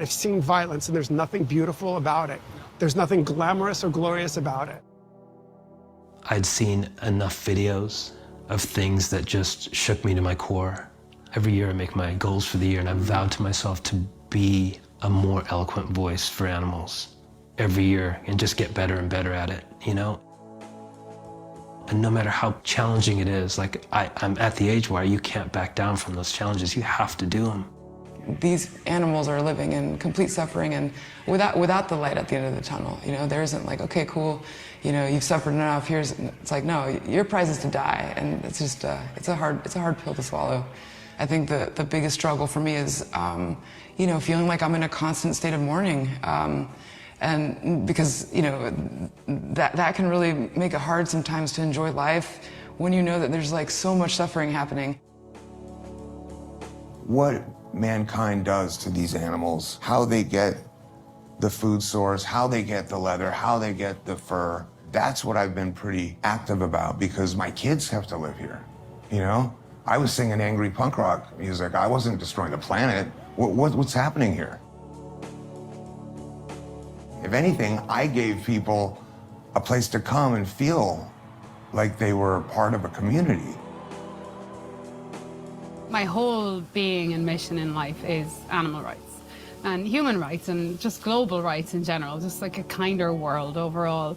[SPEAKER 20] I've seen violence, and there's nothing beautiful about it. There's nothing glamorous or glorious about it.
[SPEAKER 19] I'd seen enough videos of things that just shook me to my core. Every year I make my goals for the year, and I've vowed to myself to be a more eloquent voice for animals every year and just get better and better at it, you know? And no matter how challenging it is, like I'm at the age where you can't back down from those challenges. You have to do them.
[SPEAKER 5] these animals are living in complete suffering and without the light at the end of the tunnel. You know, there isn't like, okay, cool, you know, you've suffered enough. It's like, no, your prize is to die, and it's just it's a hard pill to swallow. I think the biggest struggle for me is, you know, feeling like I'm in a constant state of mourning, and because, you know, that can really make it hard sometimes to enjoy life when you know that there's like so much suffering happening.
[SPEAKER 28] What mankind does to these animals, how they get the food source, how they get the leather, how they get the fur, that's what I've been pretty active about, because my kids have to live here, you know? I was singing angry punk rock music. I wasn't destroying the planet. What's happening here? If anything, I gave people a place to come and feel like they were part of a community.
[SPEAKER 3] My whole being and mission in life is animal rights and human rights and just global rights in general, just like a kinder world overall.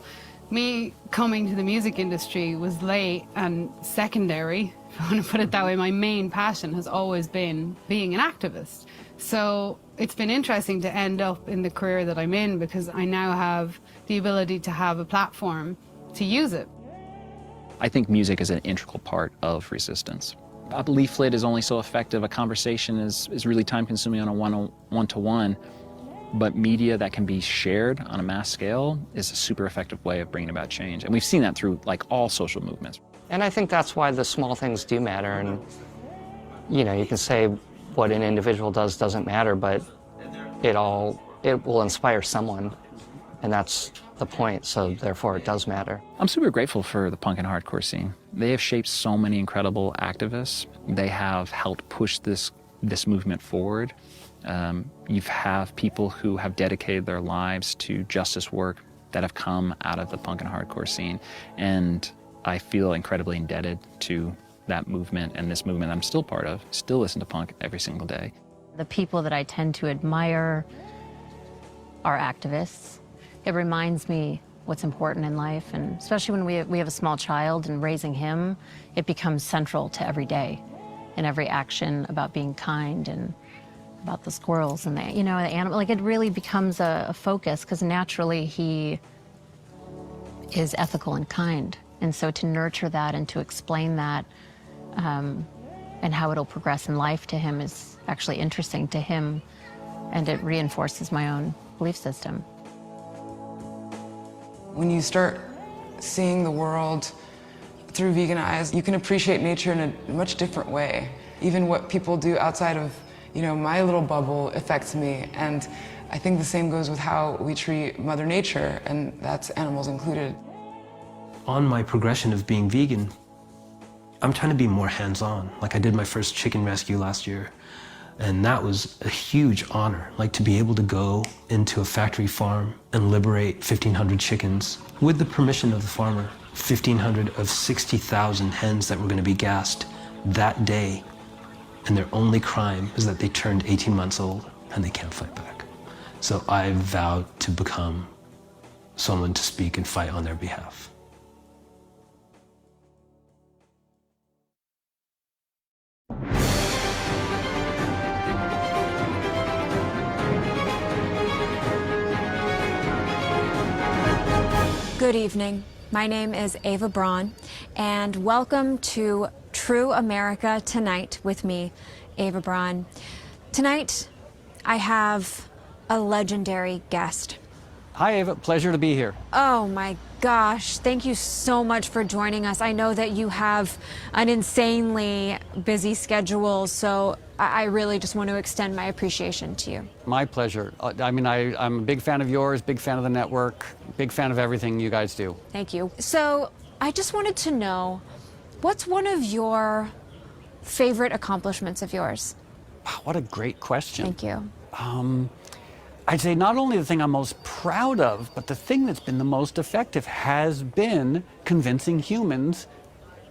[SPEAKER 3] Me coming to the music industry was late and secondary, if I want to put it that way. My main passion has always been being an activist. So it's been interesting to end up in the career that I'm in, because I now have the ability to have a platform to use it.
[SPEAKER 11] I think music is an integral part of resistance. A leaflet is only so effective. A conversation is really time-consuming on a one-to-one. But media that can be shared on a mass scale is a super effective way of bringing about change. And we've seen that through like all social movements.
[SPEAKER 4] And I think that's why the small things do matter. And, you know, you can say what an individual does doesn't matter, but it will inspire someone. And that's the point, so therefore it does matter.
[SPEAKER 11] I'm super grateful for the punk and hardcore scene. They have shaped so many incredible activists. They have helped push this movement forward. You have people who have dedicated their lives to justice work that have come out of the punk and hardcore scene. And I feel incredibly indebted to that movement and this movement I'm still part of. Still listen to punk every single day.
[SPEAKER 8] The people that I tend to admire are activists. It reminds me what's important in life, and especially when we have a small child and raising him, it becomes central to every day and every action about being kind and about the squirrels and the animal. Like, it really becomes a focus, because naturally he is ethical and kind. And so to nurture that and to explain that and how it'll progress in life to him is actually interesting to him, and it reinforces my own belief system.
[SPEAKER 5] When you start seeing the world through vegan eyes, you can appreciate nature in a much different way. Even what people do outside of, you know, my little bubble affects me. And I think the same goes with how we treat Mother Nature, and that's animals included.
[SPEAKER 19] On my progression of being vegan, I'm trying to be more hands-on. Like, I did my first chicken rescue last year, and that was a huge honor. Like, to be able to go into a factory farm and liberate 1,500 chickens with the permission of the farmer. 1,500 of 60,000 hens that were going to be gassed that day, and their only crime is that they turned 18 months old and they can't fight back. So I vowed to become someone to speak and fight on their behalf.
[SPEAKER 12] Good evening. My name is Ava Braun, and welcome to True America Tonight with me, Ava Braun. Tonight, I have a legendary guest.
[SPEAKER 2] Hi, Ava. Pleasure to be here.
[SPEAKER 12] Oh my gosh, thank you so much for joining us. I know that you have an insanely busy schedule, so I really just want to extend my appreciation to you.
[SPEAKER 2] My pleasure. I mean, I'm a big fan of yours, big fan of the network, big fan of everything you guys do.
[SPEAKER 12] Thank you. So I just wanted to know, what's one of your favorite accomplishments of yours?
[SPEAKER 2] Wow, what a great question.
[SPEAKER 12] Thank you.
[SPEAKER 2] I'd say not only the thing I'm most proud of, but the thing that's been the most effective has been convincing humans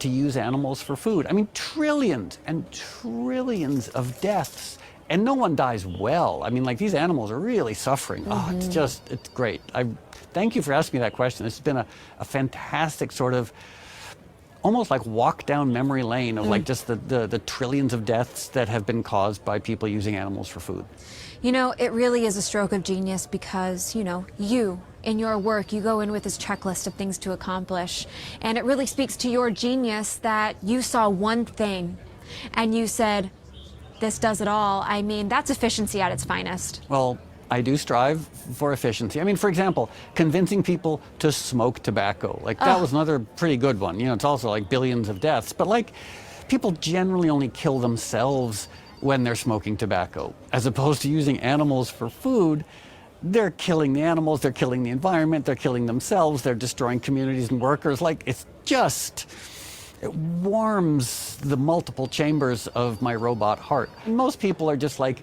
[SPEAKER 2] to use animals for food. I mean, trillions and trillions of deaths, and no one dies well. I mean, like, these animals are really suffering. Oh, it's great. Thank you for asking me that question. It's been a fantastic sort of almost like walk down memory lane of like just the trillions of deaths that have been caused by people using animals for food.
[SPEAKER 12] You know, it really is a stroke of genius because, you know, you, in your work, you go in with this checklist of things to accomplish. And it really speaks to your genius that you saw one thing and you said, this does it all. I mean, that's efficiency at its finest.
[SPEAKER 2] Well, I do strive for efficiency. I mean, for example, convincing people to smoke tobacco. Like, that was another pretty good one. You know, it's also like billions of deaths. But like, people generally only kill themselves when they're smoking tobacco, as opposed to using animals for food. They're killing the animals, they're killing the environment, they're killing themselves, they're destroying communities and workers. Like, it's just, it warms the multiple chambers of my robot heart. And most people are just like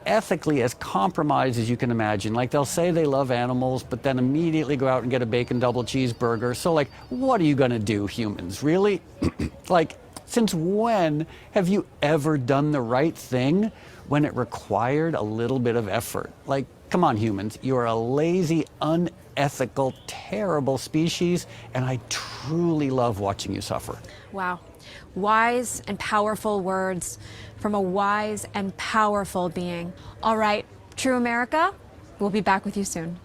[SPEAKER 2] ethically as compromised as you can imagine. Like, they'll say they love animals, but then immediately go out and get a bacon double cheeseburger. So like, what are you gonna do, humans? Really? Like, since when have you ever done the right thing when it required a little bit of effort? Like, come on, humans, you're a lazy, unethical, terrible species, and I truly love watching you suffer.
[SPEAKER 12] Wow. Wise and powerful words from a wise and powerful being. All right, True America, we'll be back with you soon.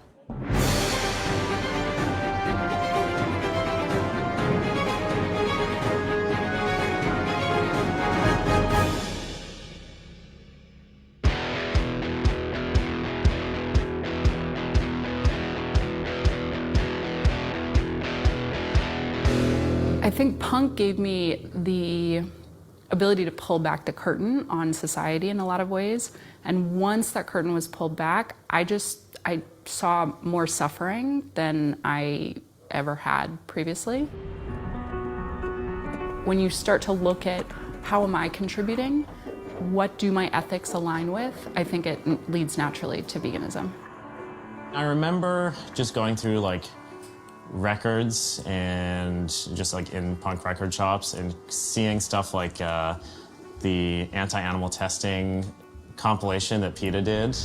[SPEAKER 6] I think punk gave me the ability to pull back the curtain on society in a lot of ways. And once that curtain was pulled back, I saw more suffering than I ever had previously. When you start to look at how am I contributing, what do my ethics align with, I think it leads naturally to veganism.
[SPEAKER 7] I remember just going through like records and just like in punk record shops and seeing stuff like the anti-animal testing compilation that PETA did.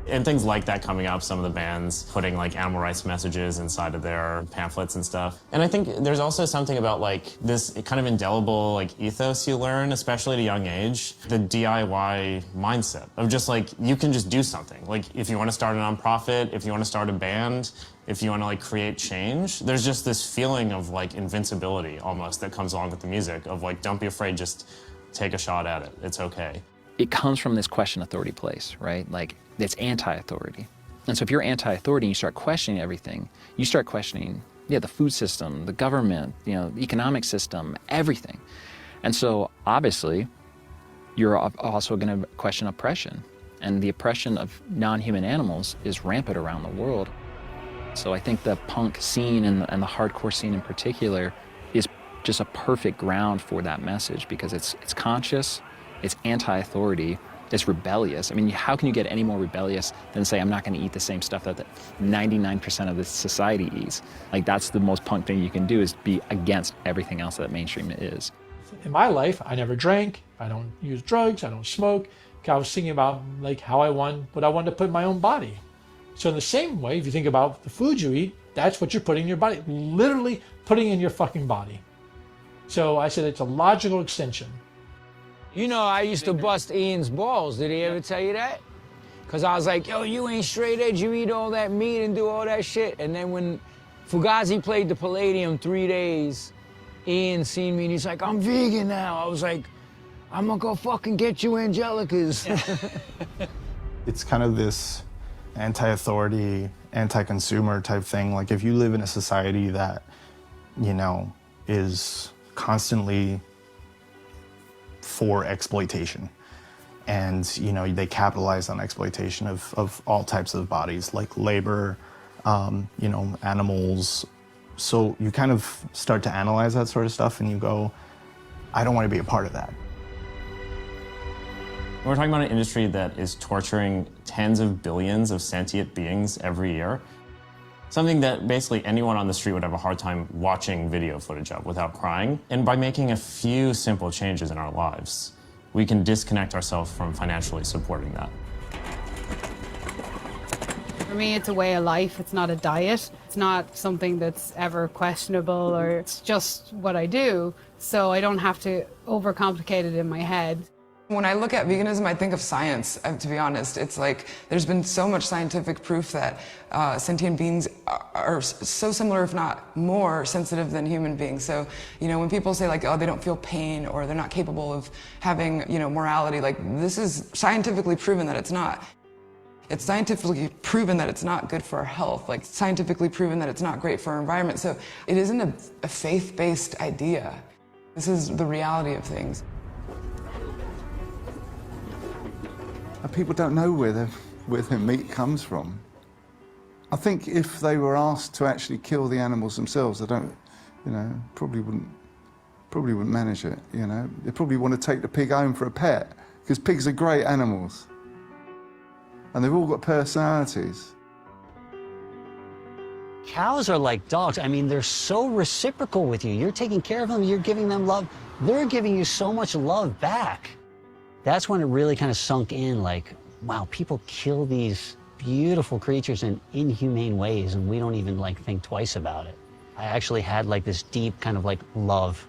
[SPEAKER 7] And things like that coming up, some of the bands putting like animal rights messages inside of their pamphlets and stuff. And I think there's also something about like this kind of indelible like ethos you learn, especially at a young age, the DIY mindset of just like, you can just do something. Like if you want to start a nonprofit, if you want to start a band, if you want to like create change, there's just this feeling of like invincibility almost that comes along with the music of like, don't be afraid, just take a shot at it. It's okay.
[SPEAKER 11] It comes from this question authority place, right? Like, it's anti-authority. And so if you're anti-authority and you start questioning everything, you start questioning, the food system, the government, the economic system, everything. And so obviously, you're also going to question oppression. And the oppression of non-human animals is rampant around the world. So I think the punk scene and the hardcore scene in particular is just a perfect ground for that message because it's conscious, it's anti-authority, it's rebellious. I mean, how can you get any more rebellious than say, I'm not going to eat the same stuff that 99% of the society eats? Like, that's the most punk thing you can do, is be against everything else that mainstream is.
[SPEAKER 21] In my life, I never drank, I don't use drugs, I don't smoke. I was thinking about like what I wanted to put in my own body. So in the same way, if you think about the food you eat, that's what you're putting in your body, literally putting in your fucking body. So I said it's a logical extension.
[SPEAKER 17] You know, I used to bust Ian's balls. Did he ever tell you that? Because I was like, yo, you ain't straight edge. You eat all that meat and do all that shit. And then when Fugazi played the Palladium 3 days, Ian seen me and he's like, I'm vegan now. I was like, I'm gonna go fucking get you Angelicas.
[SPEAKER 22] It's kind of this anti-authority, anti-consumer type thing. Like, if you live in a society that, is constantly for exploitation. And, they capitalize on exploitation of all types of bodies, like labor, animals. So you kind of start to analyze that sort of stuff and you go, I don't want to be a part of that.
[SPEAKER 7] We're talking about an industry that is torturing tens of billions of sentient beings every year. Something that basically anyone on the street would have a hard time watching video footage of without crying. And by making a few simple changes in our lives, we can disconnect ourselves from financially supporting that.
[SPEAKER 3] For me, it's a way of life. It's not a diet. It's not something that's ever questionable, or it's just what I do, so I don't have to overcomplicate it in my head.
[SPEAKER 5] When I look at veganism, I think of science, to be honest. It's like there's been so much scientific proof that sentient beings are so similar, if not more, sensitive than human beings. So, you know, when people say like, oh, they don't feel pain or they're not capable of having, you know, morality, like this is scientifically proven that it's not. It's scientifically proven that it's not good for our health, like scientifically proven that it's not great for our environment. So it isn't a faith-based idea. This is the reality of things.
[SPEAKER 10] People don't know where their meat comes from. I think if they were asked to actually kill the animals themselves, they don't, you know, probably wouldn't manage it, you know. They probably want to take the pig home for a pet, because pigs are great animals. And they've all got personalities.
[SPEAKER 2] Cows are like dogs. I mean, they're so reciprocal with you. You're taking care of them, you're giving them love. They're giving you so much love back. That's when it really kind of sunk in, like, wow, people kill these beautiful creatures in inhumane ways, and we don't even like think twice about it. I actually had like this deep kind of like love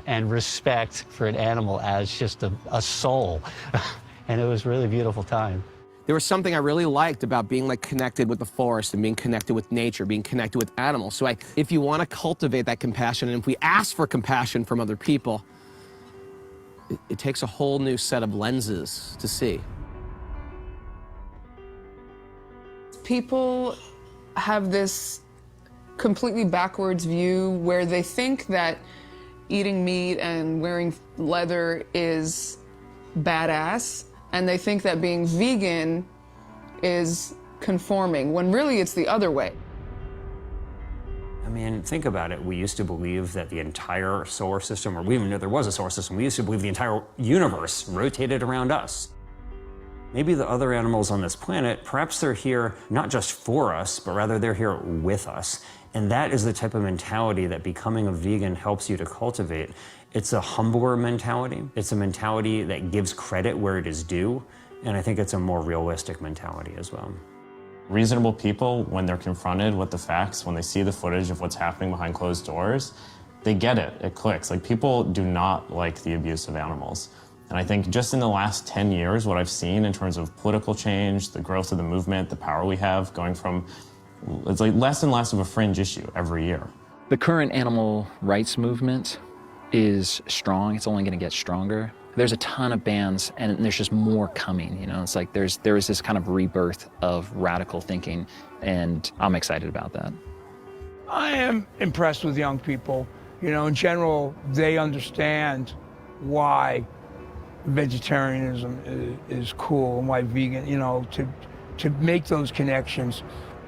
[SPEAKER 2] and respect for an animal as just a soul. And it was a really beautiful time.
[SPEAKER 13] There was something I really liked about being like connected with the forest and being connected with nature, being connected with animals. So if you want to cultivate that compassion, and if we ask for compassion from other people, it takes a whole new set of lenses to see.
[SPEAKER 5] People have this completely backwards view where they think that eating meat and wearing leather is badass, and they think that being vegan is conforming, when really it's the other way.
[SPEAKER 14] I mean, think about it. We used to believe that the entire solar system, or we even knew there was a solar system, we used to believe the entire universe rotated around us. Maybe the other animals on this planet, perhaps they're here not just for us, but rather they're here with us. And that is the type of mentality that becoming a vegan helps you to cultivate. It's a humbler mentality. It's a mentality that gives credit where it is due. And I think it's a more realistic mentality as well.
[SPEAKER 7] Reasonable people, when they're confronted with the facts, when they see the footage of what's happening behind closed doors, they get it, it clicks. Like, people do not like the abuse of animals. And I think just in the last 10 years, what I've seen in terms of political change, the growth of the movement, the power we have, going from, it's like less and less of a fringe issue every year.
[SPEAKER 11] The current animal rights movement is strong. It's only going to get stronger. There's a ton of bands, and there's just more coming, you know? It's like there is this kind of rebirth of radical thinking, and I'm excited about that.
[SPEAKER 17] I am impressed with young people. You know, in general, they understand why vegetarianism is cool and why vegan, you know, to make those connections.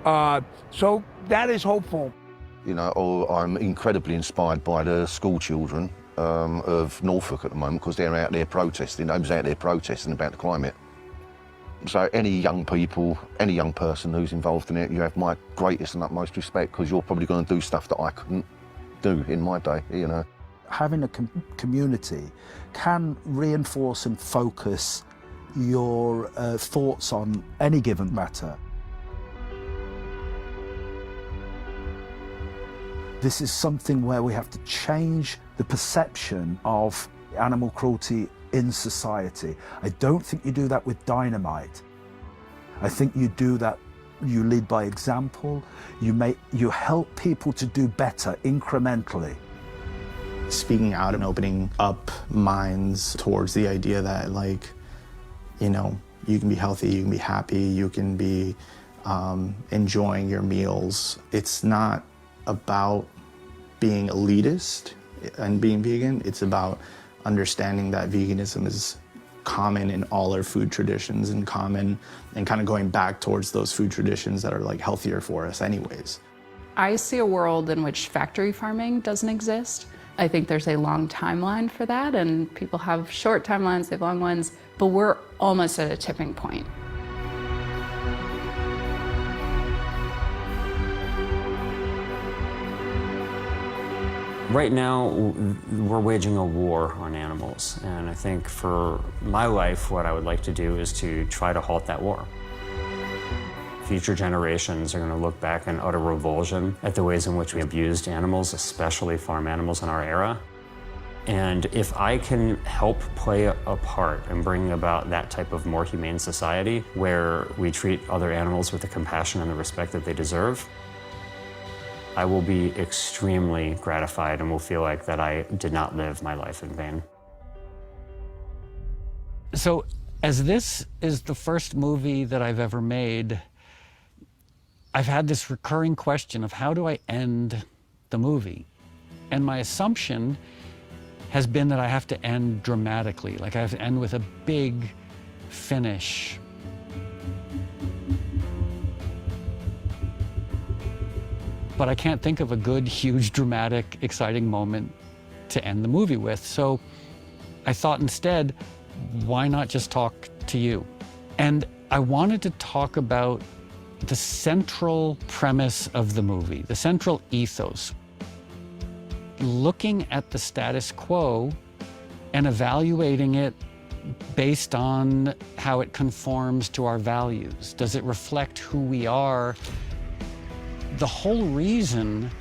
[SPEAKER 17] So that is hopeful.
[SPEAKER 15] You know, I'm incredibly inspired by the school children of Norfolk at the moment, because they're out there protesting. Nobody's out there protesting about the climate. So any young people, any young person who's involved in it, you have my greatest and utmost respect, because you're probably going to do stuff that I couldn't do in my day, you know.
[SPEAKER 23] Having a community can reinforce and focus your thoughts on any given matter. This is something where we have to change the perception of animal cruelty in society. I don't think you do that with dynamite. I think you do that, you lead by example, you help people to do better incrementally.
[SPEAKER 22] Speaking out and opening up minds towards the idea that, like, you know, you can be healthy, you can be happy, you can be enjoying your meals. It's not about being elitist and being vegan. It's about understanding that veganism is common in all our food traditions, and common, and kind of going back towards those food traditions that are like healthier for us anyways.
[SPEAKER 6] I see a world in which factory farming doesn't exist. I think there's a long timeline for that, and people have short timelines, they have long ones, but we're almost at a tipping point.
[SPEAKER 14] Right now, we're waging a war on animals, and I think for my life, what I would like to do is to try to halt that war. future generations are going to look back in utter revulsion at the ways in which we abused animals, especially farm animals in our era. And if I can help play a part in bringing about that type of more humane society where we treat other animals with the compassion and the respect that they deserve, I will be extremely gratified and will feel like that I did not live my life in vain.
[SPEAKER 2] So, as this is the first movie that I've ever made, I've had this recurring question of how do I end the movie? And my assumption has been that I have to end dramatically, like I have to end with a big finish. But I can't think of a good, huge, dramatic, exciting moment to end the movie with. So I thought instead, why not just talk to you? And I wanted to talk about the central premise of the movie, the central ethos. Looking at the status quo and evaluating it based on how it conforms to our values. Does it reflect who we are? The whole reason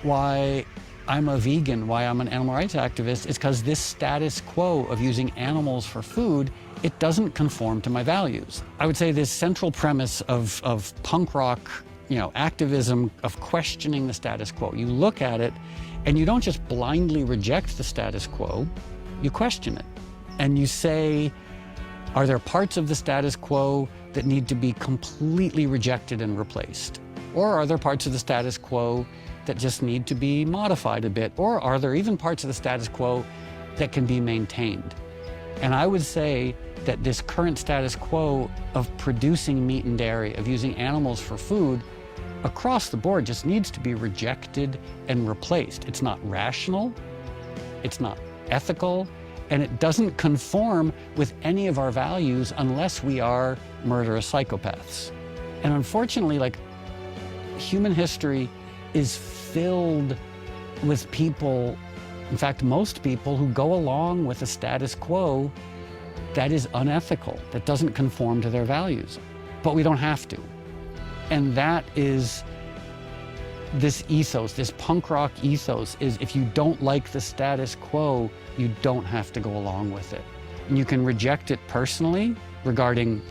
[SPEAKER 2] why I'm a vegan, why I'm an animal rights activist, is because this status quo of using animals for food, it doesn't conform to my values. I would say this central premise of punk rock, activism, of questioning the status quo. You look at it and you don't just blindly reject the status quo, you question it. And you say, are there parts of the status quo that need to be completely rejected and replaced? Or are there parts of the status quo that just need to be modified a bit? Or are there even parts of the status quo that can be maintained? And I would say that this current status quo of producing meat and dairy, of using animals for food, across the board just needs to be rejected and replaced. It's not rational, it's not ethical, and it doesn't conform with any of our values unless we are murderous psychopaths. And unfortunately, human history is filled with people, in fact, most people who go along with a status quo that is unethical, that doesn't conform to their values. But we don't have to. And that is this ethos, this punk rock ethos, is if you don't like the status quo, you don't have to go along with it. And you can reject it personally regarding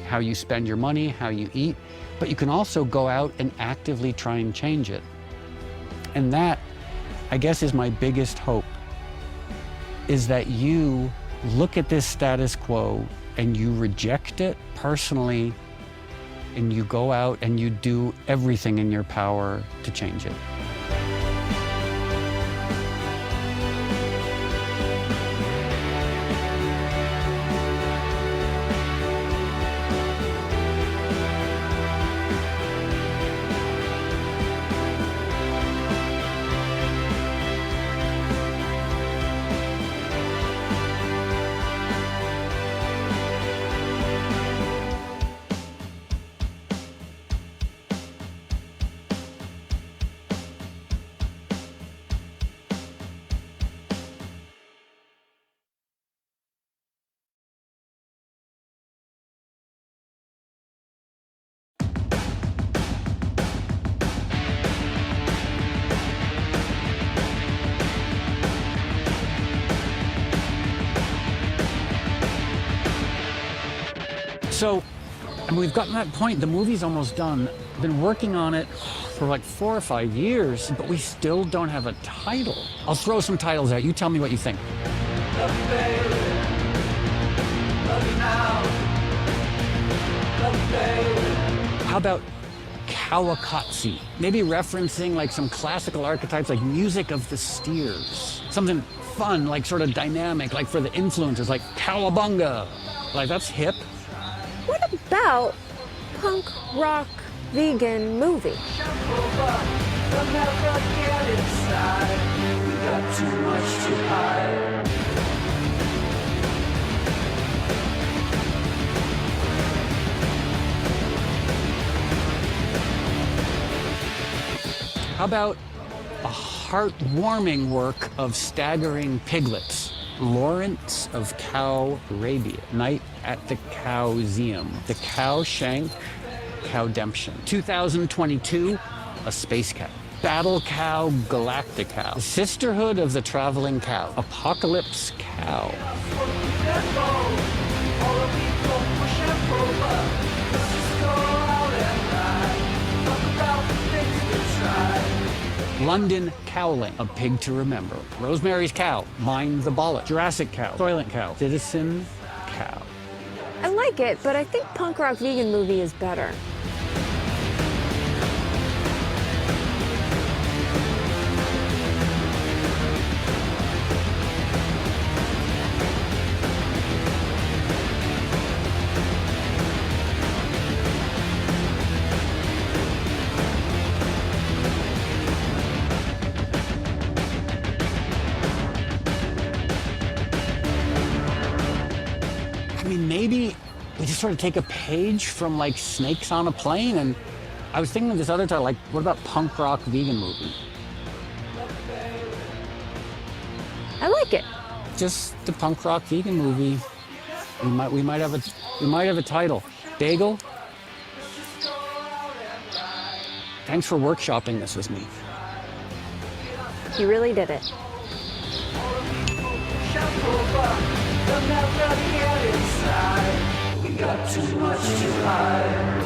[SPEAKER 2] how you spend your money, how you eat, but you can also go out and actively try and change it. And that, I guess, is my biggest hope, is that you look at this status quo and you reject it personally, and you go out and you do everything in your power to change it. So, we've gotten to that point, the movie's almost done. I've been working on it for like 4 or 5 years, but we still don't have a title. I'll throw some titles out, you tell me what you think.
[SPEAKER 1] Love you, baby. Love you now. Love you, baby.
[SPEAKER 2] How about Kawakatsi? Maybe referencing like some classical archetypes like music of the steers. Something fun, like sort of dynamic, like for the influencers, like Cowabunga. Like that's hip.
[SPEAKER 12] What about punk rock vegan movie?
[SPEAKER 2] How about a heartwarming work of staggering piglets? Lawrence of Cow Arabia, Night at the Cowseum. The cow shank Cowdemption. 2022, a space cow. Battle Cow Galactica. Sisterhood of the Traveling Cow. Apocalypse Cow. London Cowling, a pig to remember. Rosemary's Cow, Mind the Bollet. Jurassic Cow, Soylent Cow. Citizen Cow.
[SPEAKER 9] I like it, but I think punk rock vegan movie is better.
[SPEAKER 2] Maybe we just sort of take a page from like Snakes on a Plane, and I was thinking of this other title, like what about punk rock vegan movie?
[SPEAKER 9] I like it.
[SPEAKER 2] Just the punk rock vegan movie. We might have a title. Bagel. Thanks for workshopping this with me.
[SPEAKER 9] You really did it.
[SPEAKER 1] We got too much to hide.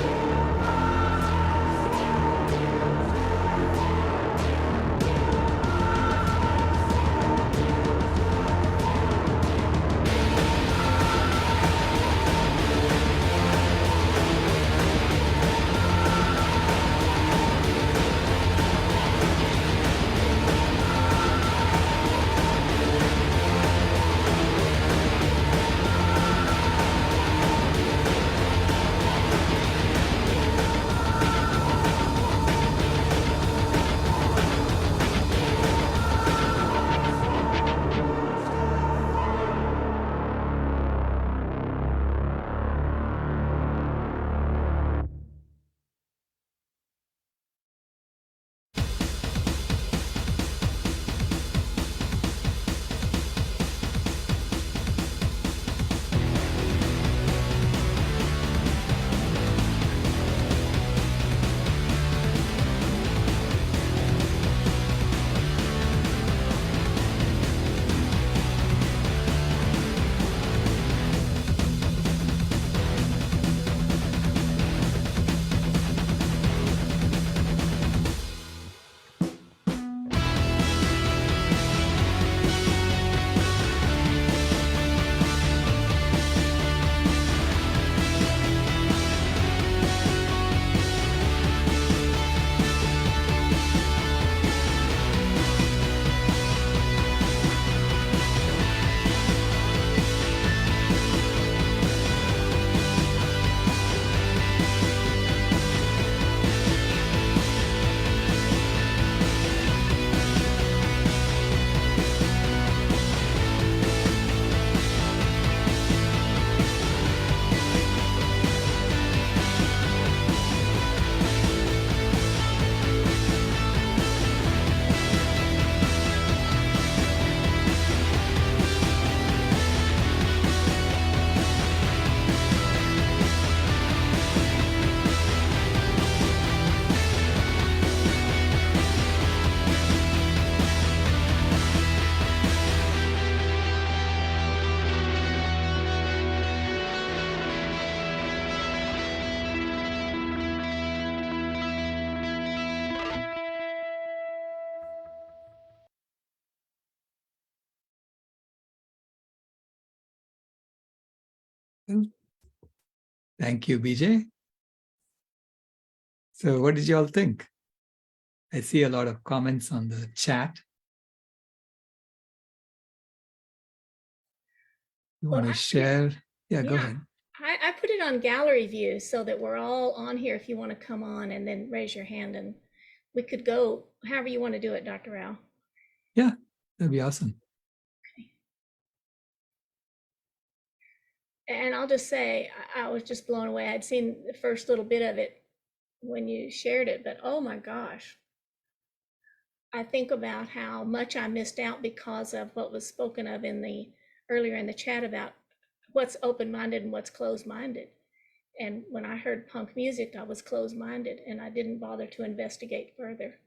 [SPEAKER 16] Thank you, BJ. So what did you all think? I see a lot of comments on the chat. You want to share? Yeah, go ahead.
[SPEAKER 18] I put it on gallery view so that we're all on here if you want to come on and then raise your hand and we could go however you want to do it, Dr. Rao.
[SPEAKER 16] Yeah, that'd be awesome.
[SPEAKER 18] And I'll just say, I was just blown away. I'd seen the first little bit of it when you shared it, but oh my gosh. I think about how much I missed out because of what was spoken of earlier in the chat about what's open-minded and what's closed-minded. And when I heard punk music, I was closed-minded and I didn't bother to investigate further.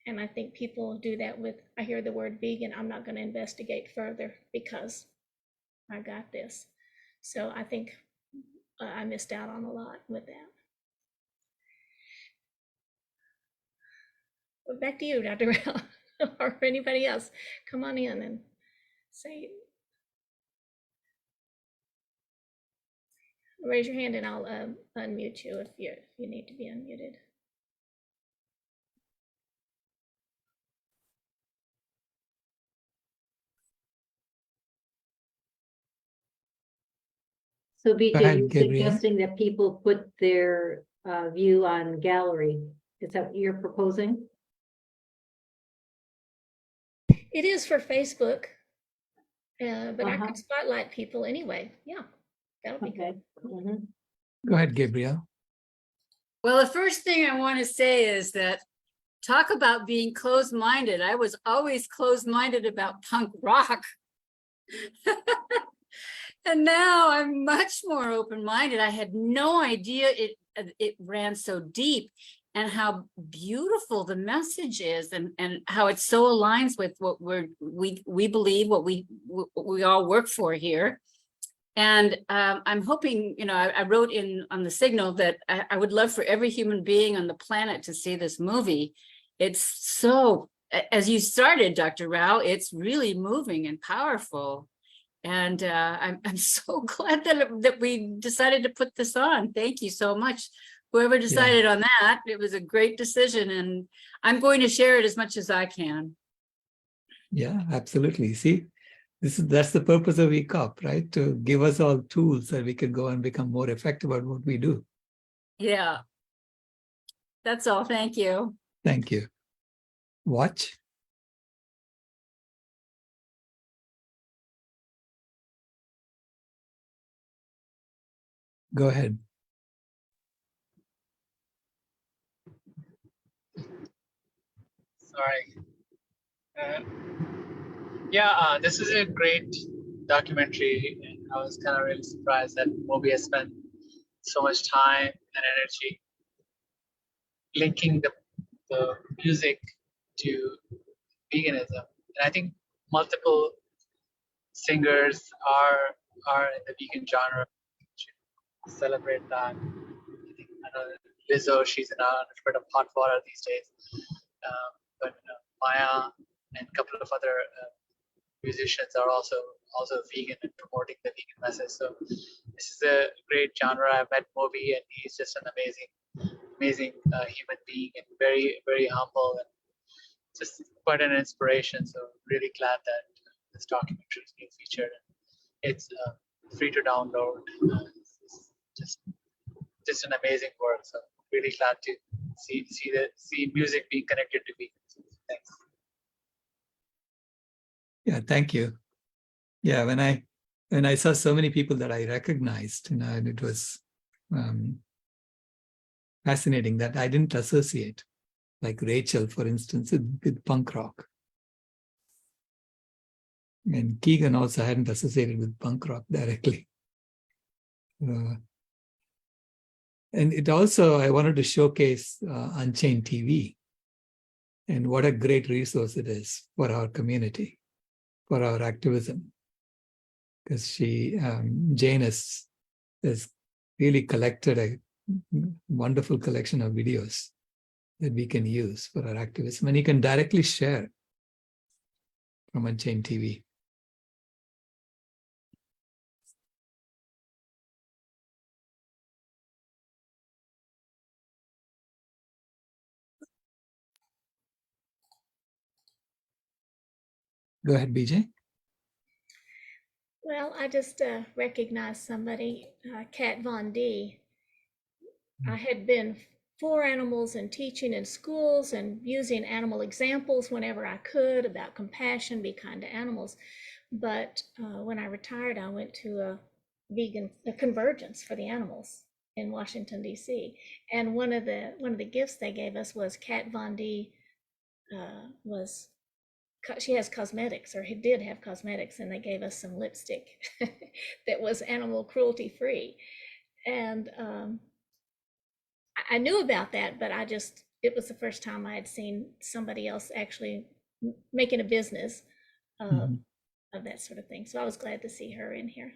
[SPEAKER 18] And I think people do that with, I hear the word vegan, I'm not going to investigate further because I got this. So I think I missed out on a lot with that. But back to you, Dr. Rao, or anybody else. Come on in and say, raise your hand and I'll unmute you if you need to be unmuted.
[SPEAKER 4] So BJ,
[SPEAKER 16] ahead,
[SPEAKER 4] you're
[SPEAKER 16] Gabrielle.
[SPEAKER 4] suggesting that people put their view on gallery. Is that what you're proposing?
[SPEAKER 18] It is for Facebook, but I could spotlight people anyway. Yeah, that would be good.
[SPEAKER 16] Go ahead, Gabrielle.
[SPEAKER 8] Well, the first thing I want to say is that talk about being closed-minded. I was always closed-minded about punk rock. And now I'm much more open-minded. I had no idea it ran so deep and how beautiful the message is and how it so aligns with what we believe, what we all work for here. And I'm hoping, you know, I wrote on the Signal that I would love for every human being on the planet to see this movie. It's so, as you started, Dr. Rao, it's really moving and powerful. And I'm so glad that we decided to put this on. Thank you so much. Whoever decided on that, it was a great decision. And I'm going to share it as much as I can.
[SPEAKER 16] Yeah, absolutely. See, that's the purpose of ECOP, right? To give us all tools that we can go and become more effective at what we do.
[SPEAKER 8] Yeah. That's all. Thank you.
[SPEAKER 16] Thank you. Watch. Go ahead.
[SPEAKER 20] Sorry. This is a great documentary. And I was kind of really surprised that Moby has spent so much time and energy linking the music to veganism. And I think multiple singers are in the vegan genre. Should celebrate that. I know Lizzo, she's in a bit of hot water these days. But Maya and a couple of other musicians are also vegan and promoting the vegan message. So this is a great genre. I met Moby and he's just an amazing human being and very, very humble and just quite an inspiration. So really glad that this documentary is being featured. It's free to download. It's just an amazing work. So really glad to see music being connected to vegans. Thanks.
[SPEAKER 16] Yeah, thank you. Yeah, when I saw so many people that I recognized, and it was fascinating that I didn't associate, like Rachel, for instance, with punk rock. And Keegan also hadn't associated with punk rock directly. And it also, I wanted to showcase Unchained TV and what a great resource it is for our community, for our activism. Because Jane has really collected a wonderful collection of videos that we can use for our activism. And you can directly share from Unchained TV. Go ahead, BJ.
[SPEAKER 18] Well, I just recognized somebody, Kat Von D. I had been for animals and teaching in schools and using animal examples whenever I could about compassion, be kind to animals. But when I retired, I went to a convergence for the animals in Washington, D.C. And one of the gifts they gave us was Kat Von D she has cosmetics, or did have cosmetics, and they gave us some lipstick that was animal cruelty free. And I knew about that, but it was the first time I had seen somebody else actually making a business of that sort of thing. So I was glad to see her in here.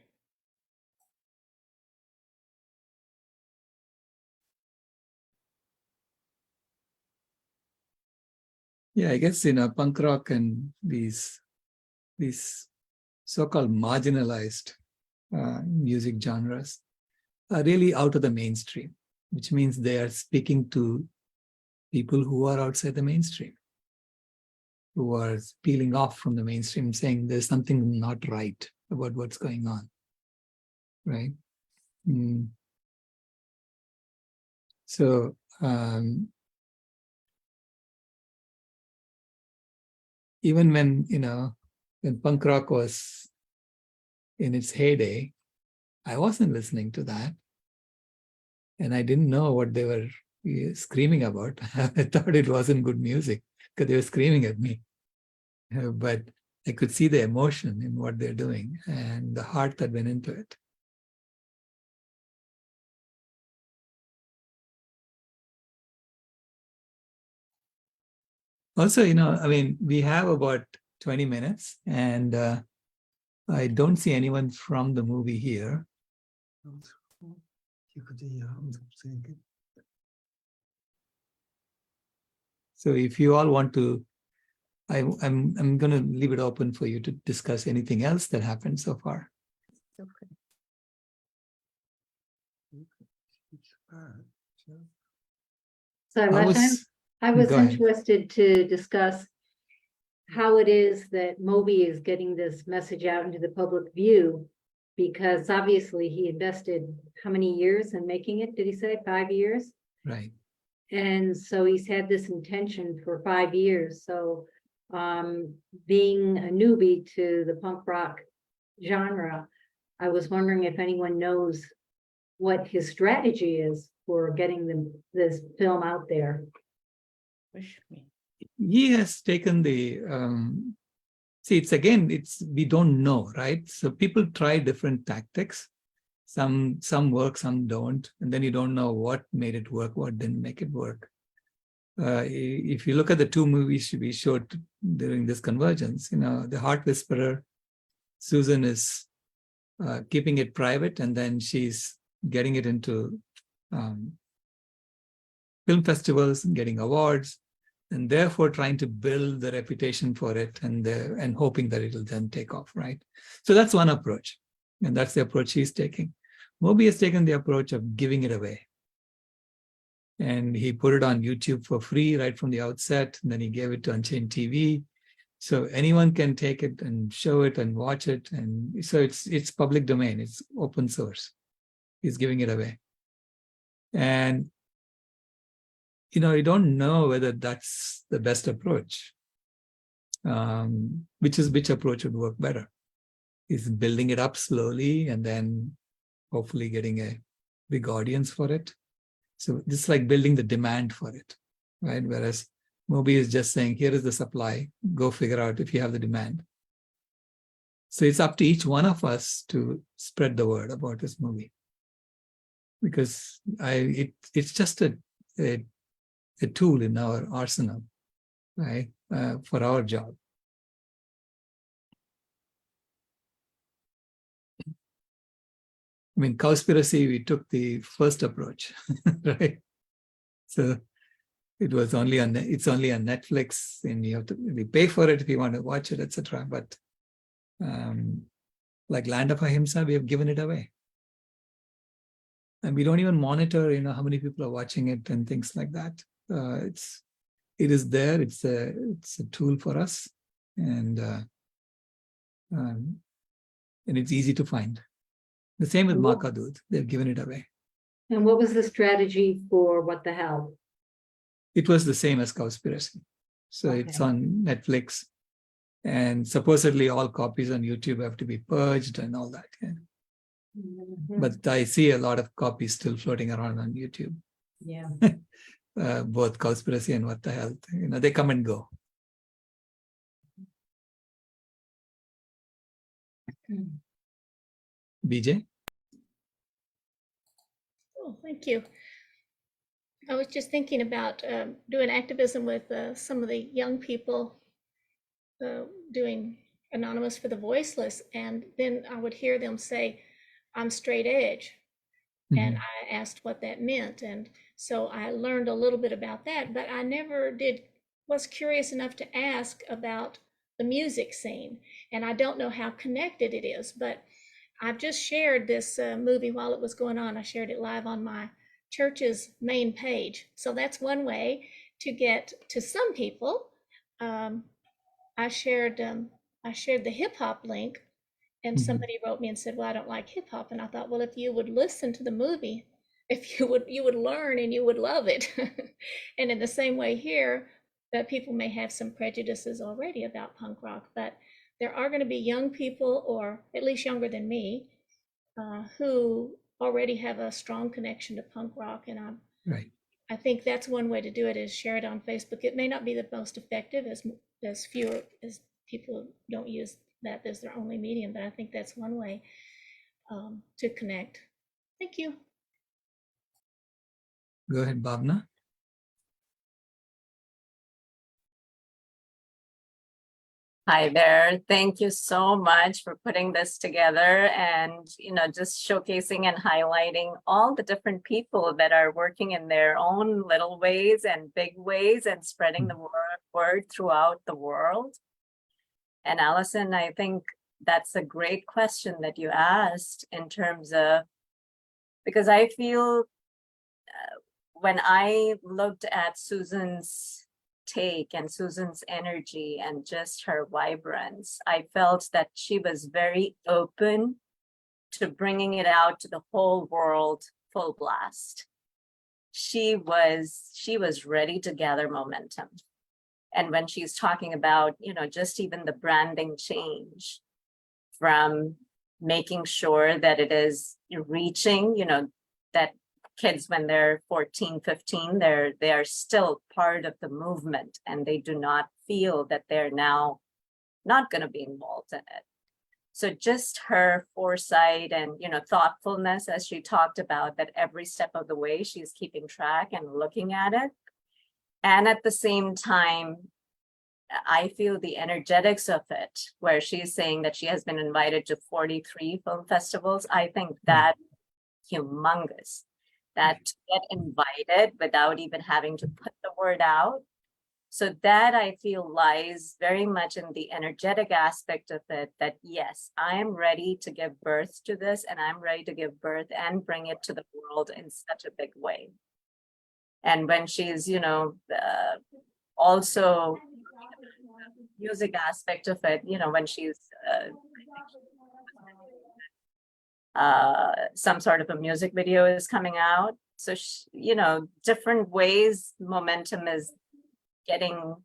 [SPEAKER 16] Yeah, I guess punk rock and these so-called marginalized music genres are really out of the mainstream, which means they are speaking to people who are outside the mainstream, who are peeling off from the mainstream, saying there's something not right about what's going on, right? So even when punk rock was in its heyday, I wasn't listening to that. And I didn't know what they were screaming about. I thought it wasn't good music because they were screaming at me. But I could see the emotion in what they're doing and the heart that went into it. Also, we have about 20 minutes and I don't see anyone from the movie here. So if you all want to, I'm going to leave it open for you to discuss anything else that happened so far.
[SPEAKER 4] Okay. So I was interested to discuss how it is that Moby is getting this message out into the public view, because obviously he invested how many years in making it? Did he say 5 years?
[SPEAKER 16] Right.
[SPEAKER 4] And so he's had this intention for 5 years. So being a newbie to the punk rock genre, I was wondering if anyone knows what his strategy is for getting this film out there.
[SPEAKER 16] He has taken the we don't know, right? So people try different tactics. Some work, some don't, and then you don't know what made it work, what didn't make it work. If you look at the two movies we showed during this convergence, The Heart Whisperer, Susan is keeping it private, and then she's getting it into film festivals and getting awards, and therefore trying to build the reputation for it and hoping that it'll then take off, right? So that's one approach, and that's the approach he's taking. Moby has taken the approach of giving it away. And he put it on YouTube for free right from the outset, and then he gave it to Unchained TV. So anyone can take it and show it and watch it. And so it's public domain, it's open source. He's giving it away. And you don't know whether that's the best approach. Which approach would work better? Is building it up slowly and then hopefully getting a big audience for it. So this is like building the demand for it, right? Whereas Moby is just saying, here is the supply, go figure out if you have the demand. So it's up to each one of us to spread the word about this movie. Because it's just a tool in our arsenal, right? For our job. I mean, Cowspiracy, we took the first approach, right? So it's only on Netflix, and you have to really pay for it if you want to watch it, etc. But like Land of Ahimsa, we have given it away. And we don't even monitor, how many people are watching it and things like that. It is there. It's a tool for us, and it's easy to find. The same with Makadud. They've given it away.
[SPEAKER 4] And what was the strategy for What the Hell?
[SPEAKER 16] It was the same as Cowspiracy. So It's on Netflix, and supposedly all copies on YouTube have to be purged and all that. Yeah. But I see a lot of copies still floating around on YouTube.
[SPEAKER 4] Yeah.
[SPEAKER 16] Both Cowspiracy and What the Hell. They come and go. BJ?
[SPEAKER 18] Oh, thank you. I was just thinking about doing activism with some of the young people doing Anonymous for the Voiceless, and then I would hear them say, I'm straight edge. And I asked what that meant. And so I learned a little bit about that, but I never was curious enough to ask about the music scene. And I don't know how connected it is, but I've just shared this movie while it was going on. I shared it live on my church's main page. So that's one way to get to some people. I shared the hip hop link, and somebody wrote me and said, well, I don't like hip hop. And I thought, well, if you would listen to the movie, you would learn and you would love it. And in the same way here, that people may have some prejudices already about punk rock, but there are going to be young people, or at least younger than me, who already have a strong connection to punk rock. And I think that's one way to do it, is share it on Facebook. It may not be the most effective, as people don't use that as their only medium, but I think that's one way to connect. Thank you.
[SPEAKER 16] Go ahead, Bhavna.
[SPEAKER 3] Hi there. Thank you so much for putting this together and, just showcasing and highlighting all the different people that are working in their own little ways and big ways and spreading the word throughout the world. And Allison, I think that's a great question that you asked, in terms of, because I feel when I looked at Susan's take and Susan's energy and just her vibrance, I felt that she was very open to bringing it out to the whole world full blast. She was ready to gather momentum. And when she's talking about, just even the branding change, from making sure that it is reaching, that kids, when they're 14, 15, they are still part of the movement, and they do not feel that they're now not going to be involved in it. So just her foresight and, thoughtfulness, as she talked about, that every step of the way she's keeping track and looking at it. And at the same time, I feel the energetics of it, where she's saying that she has been invited to 43 film festivals. I think that humongous, that to get invited without even having to put the word out. So that, I feel, lies very much in the energetic aspect of it, that yes, I am ready to give birth to this, and I'm ready to give birth and bring it to the world in such a big way. And when she's, also music aspect of it, when she's some sort of a music video is coming out. So, different ways momentum is getting,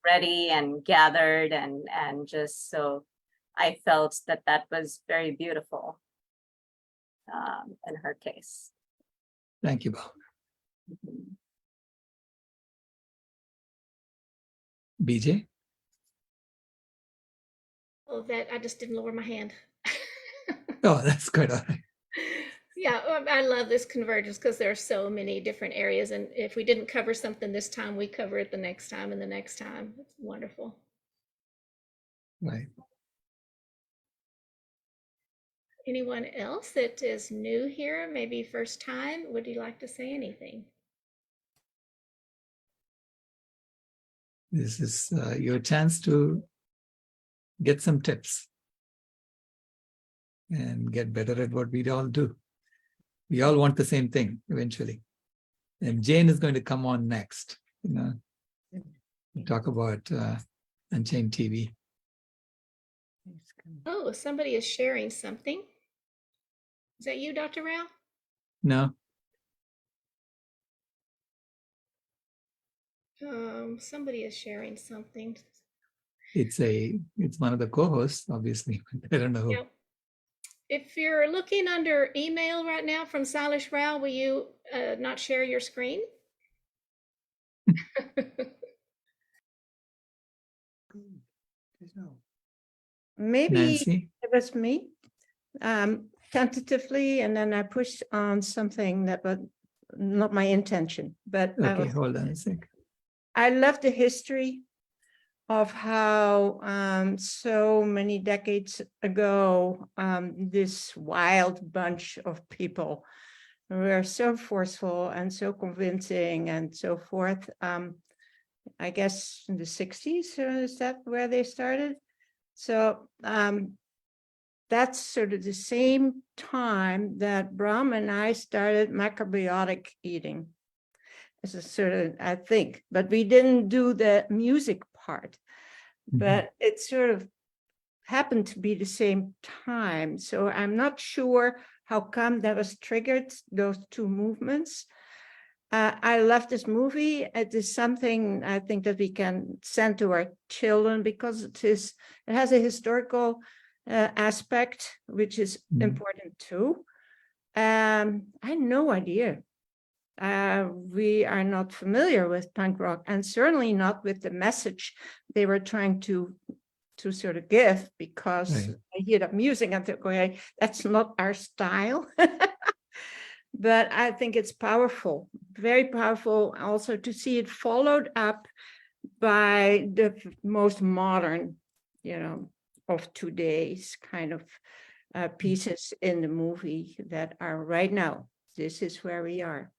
[SPEAKER 3] ready and gathered, and just, so I felt that was very beautiful in her case.
[SPEAKER 16] Thank you, Bob. BJ?
[SPEAKER 18] Oh, that I just didn't lower my hand.
[SPEAKER 16] Oh, that's good. All right.
[SPEAKER 18] Yeah, I love this convergence, because there are so many different areas, and if we didn't cover something this time, we cover it the next time and the next time. It's wonderful.
[SPEAKER 16] Right.
[SPEAKER 18] Anyone else that is new here, maybe first time, would you like to say anything?
[SPEAKER 16] This is your chance to get some tips and get better at what we all do. We all want the same thing eventually. And Jane is going to come on next, talk about Unchained TV.
[SPEAKER 18] Oh, somebody is sharing something. Is that you, Dr. Rao?
[SPEAKER 16] No.
[SPEAKER 18] Somebody is sharing something.
[SPEAKER 16] It's one of the co-hosts, obviously. I don't know who.
[SPEAKER 18] Yep. If you're looking under email right now from Salish Rao, will you not share your screen?
[SPEAKER 19] Maybe
[SPEAKER 16] Nancy?
[SPEAKER 19] it was me.
[SPEAKER 10] tentatively, and then I pushed on something that was not my intention. But
[SPEAKER 16] Okay, hold on a sec.
[SPEAKER 10] I love the history of how so many decades ago, this wild bunch of people were so forceful and so convincing and so forth. I guess in the 60s, is that where they started? So that's sort of the same time that Brahm and I started macrobiotic eating. As a sort of, I think, but we didn't do the music part, but it sort of happened to be the same time. So I'm not sure how come that was triggered, those two movements. I love this movie. It is something I think that we can send to our children because it has a historical aspect, which is important too. I had no idea. We are not familiar with punk rock, and certainly not with the message they were trying to sort of give, because I hear that music and think, okay, that's not our style. But I think it's powerful, very powerful also to see it followed up by the most modern, of today's kind of pieces in the movie that are right now. This is where we are.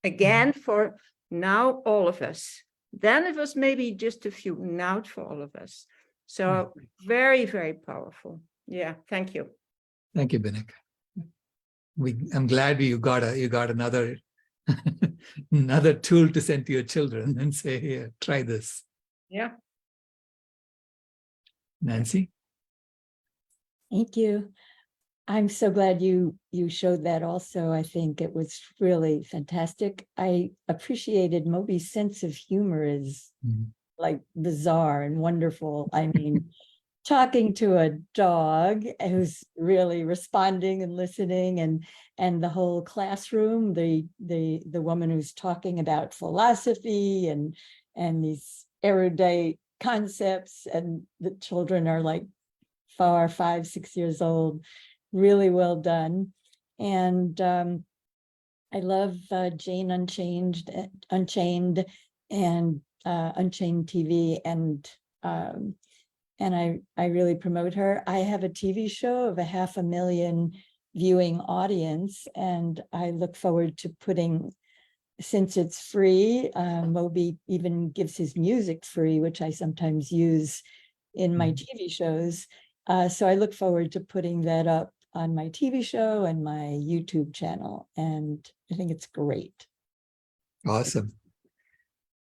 [SPEAKER 10] Again, for now, all of us. Then it was maybe just a few, now it's for all of us. So very, very powerful. Yeah, thank you.
[SPEAKER 16] Thank you, Binek. I'm glad you got another another tool to send to your children and say, here, try this.
[SPEAKER 10] Yeah.
[SPEAKER 16] Nancy?
[SPEAKER 19] Thank you. I'm so glad you showed that also. I think it was really fantastic. I appreciated Moby's sense of humor is like bizarre and wonderful. I mean, talking to a dog who's really responding and listening, and the whole classroom, the woman who's talking about philosophy and these erudite concepts, and the children are like 4, 5, 6 years old. Really well done. And I love Jane Unchained and Unchained TV, and I really promote her. I have a TV show of 500,000 viewing audience, and I look forward to putting, since it's free, Moby even gives his music free, which I sometimes use in my TV shows. So I look forward to putting that up on my TV show and my YouTube channel, and I think it's great.
[SPEAKER 16] Awesome.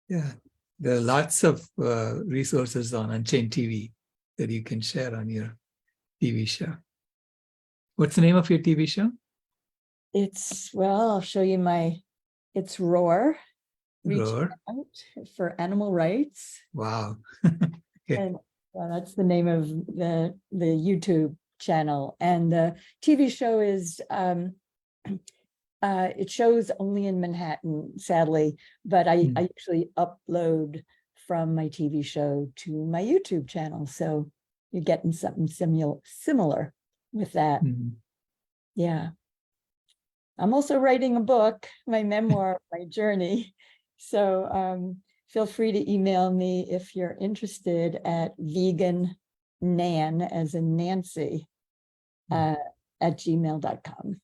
[SPEAKER 16] Yeah, there are lots of resources on Unchained TV that you can share on your TV show. What's the name of your TV show?
[SPEAKER 19] I'll show you it's Roar.
[SPEAKER 16] Roar.
[SPEAKER 19] For animal rights.
[SPEAKER 16] Wow.
[SPEAKER 19] And that's the name of the YouTube channel. And the TV show is, it shows only in Manhattan, sadly, but I usually upload from my TV show to my YouTube channel. So you're getting something similar with that. Yeah. I'm also writing a book, my memoir, my journey. So feel free to email me if you're interested at vegannan, as in Nancy, at gmail.com.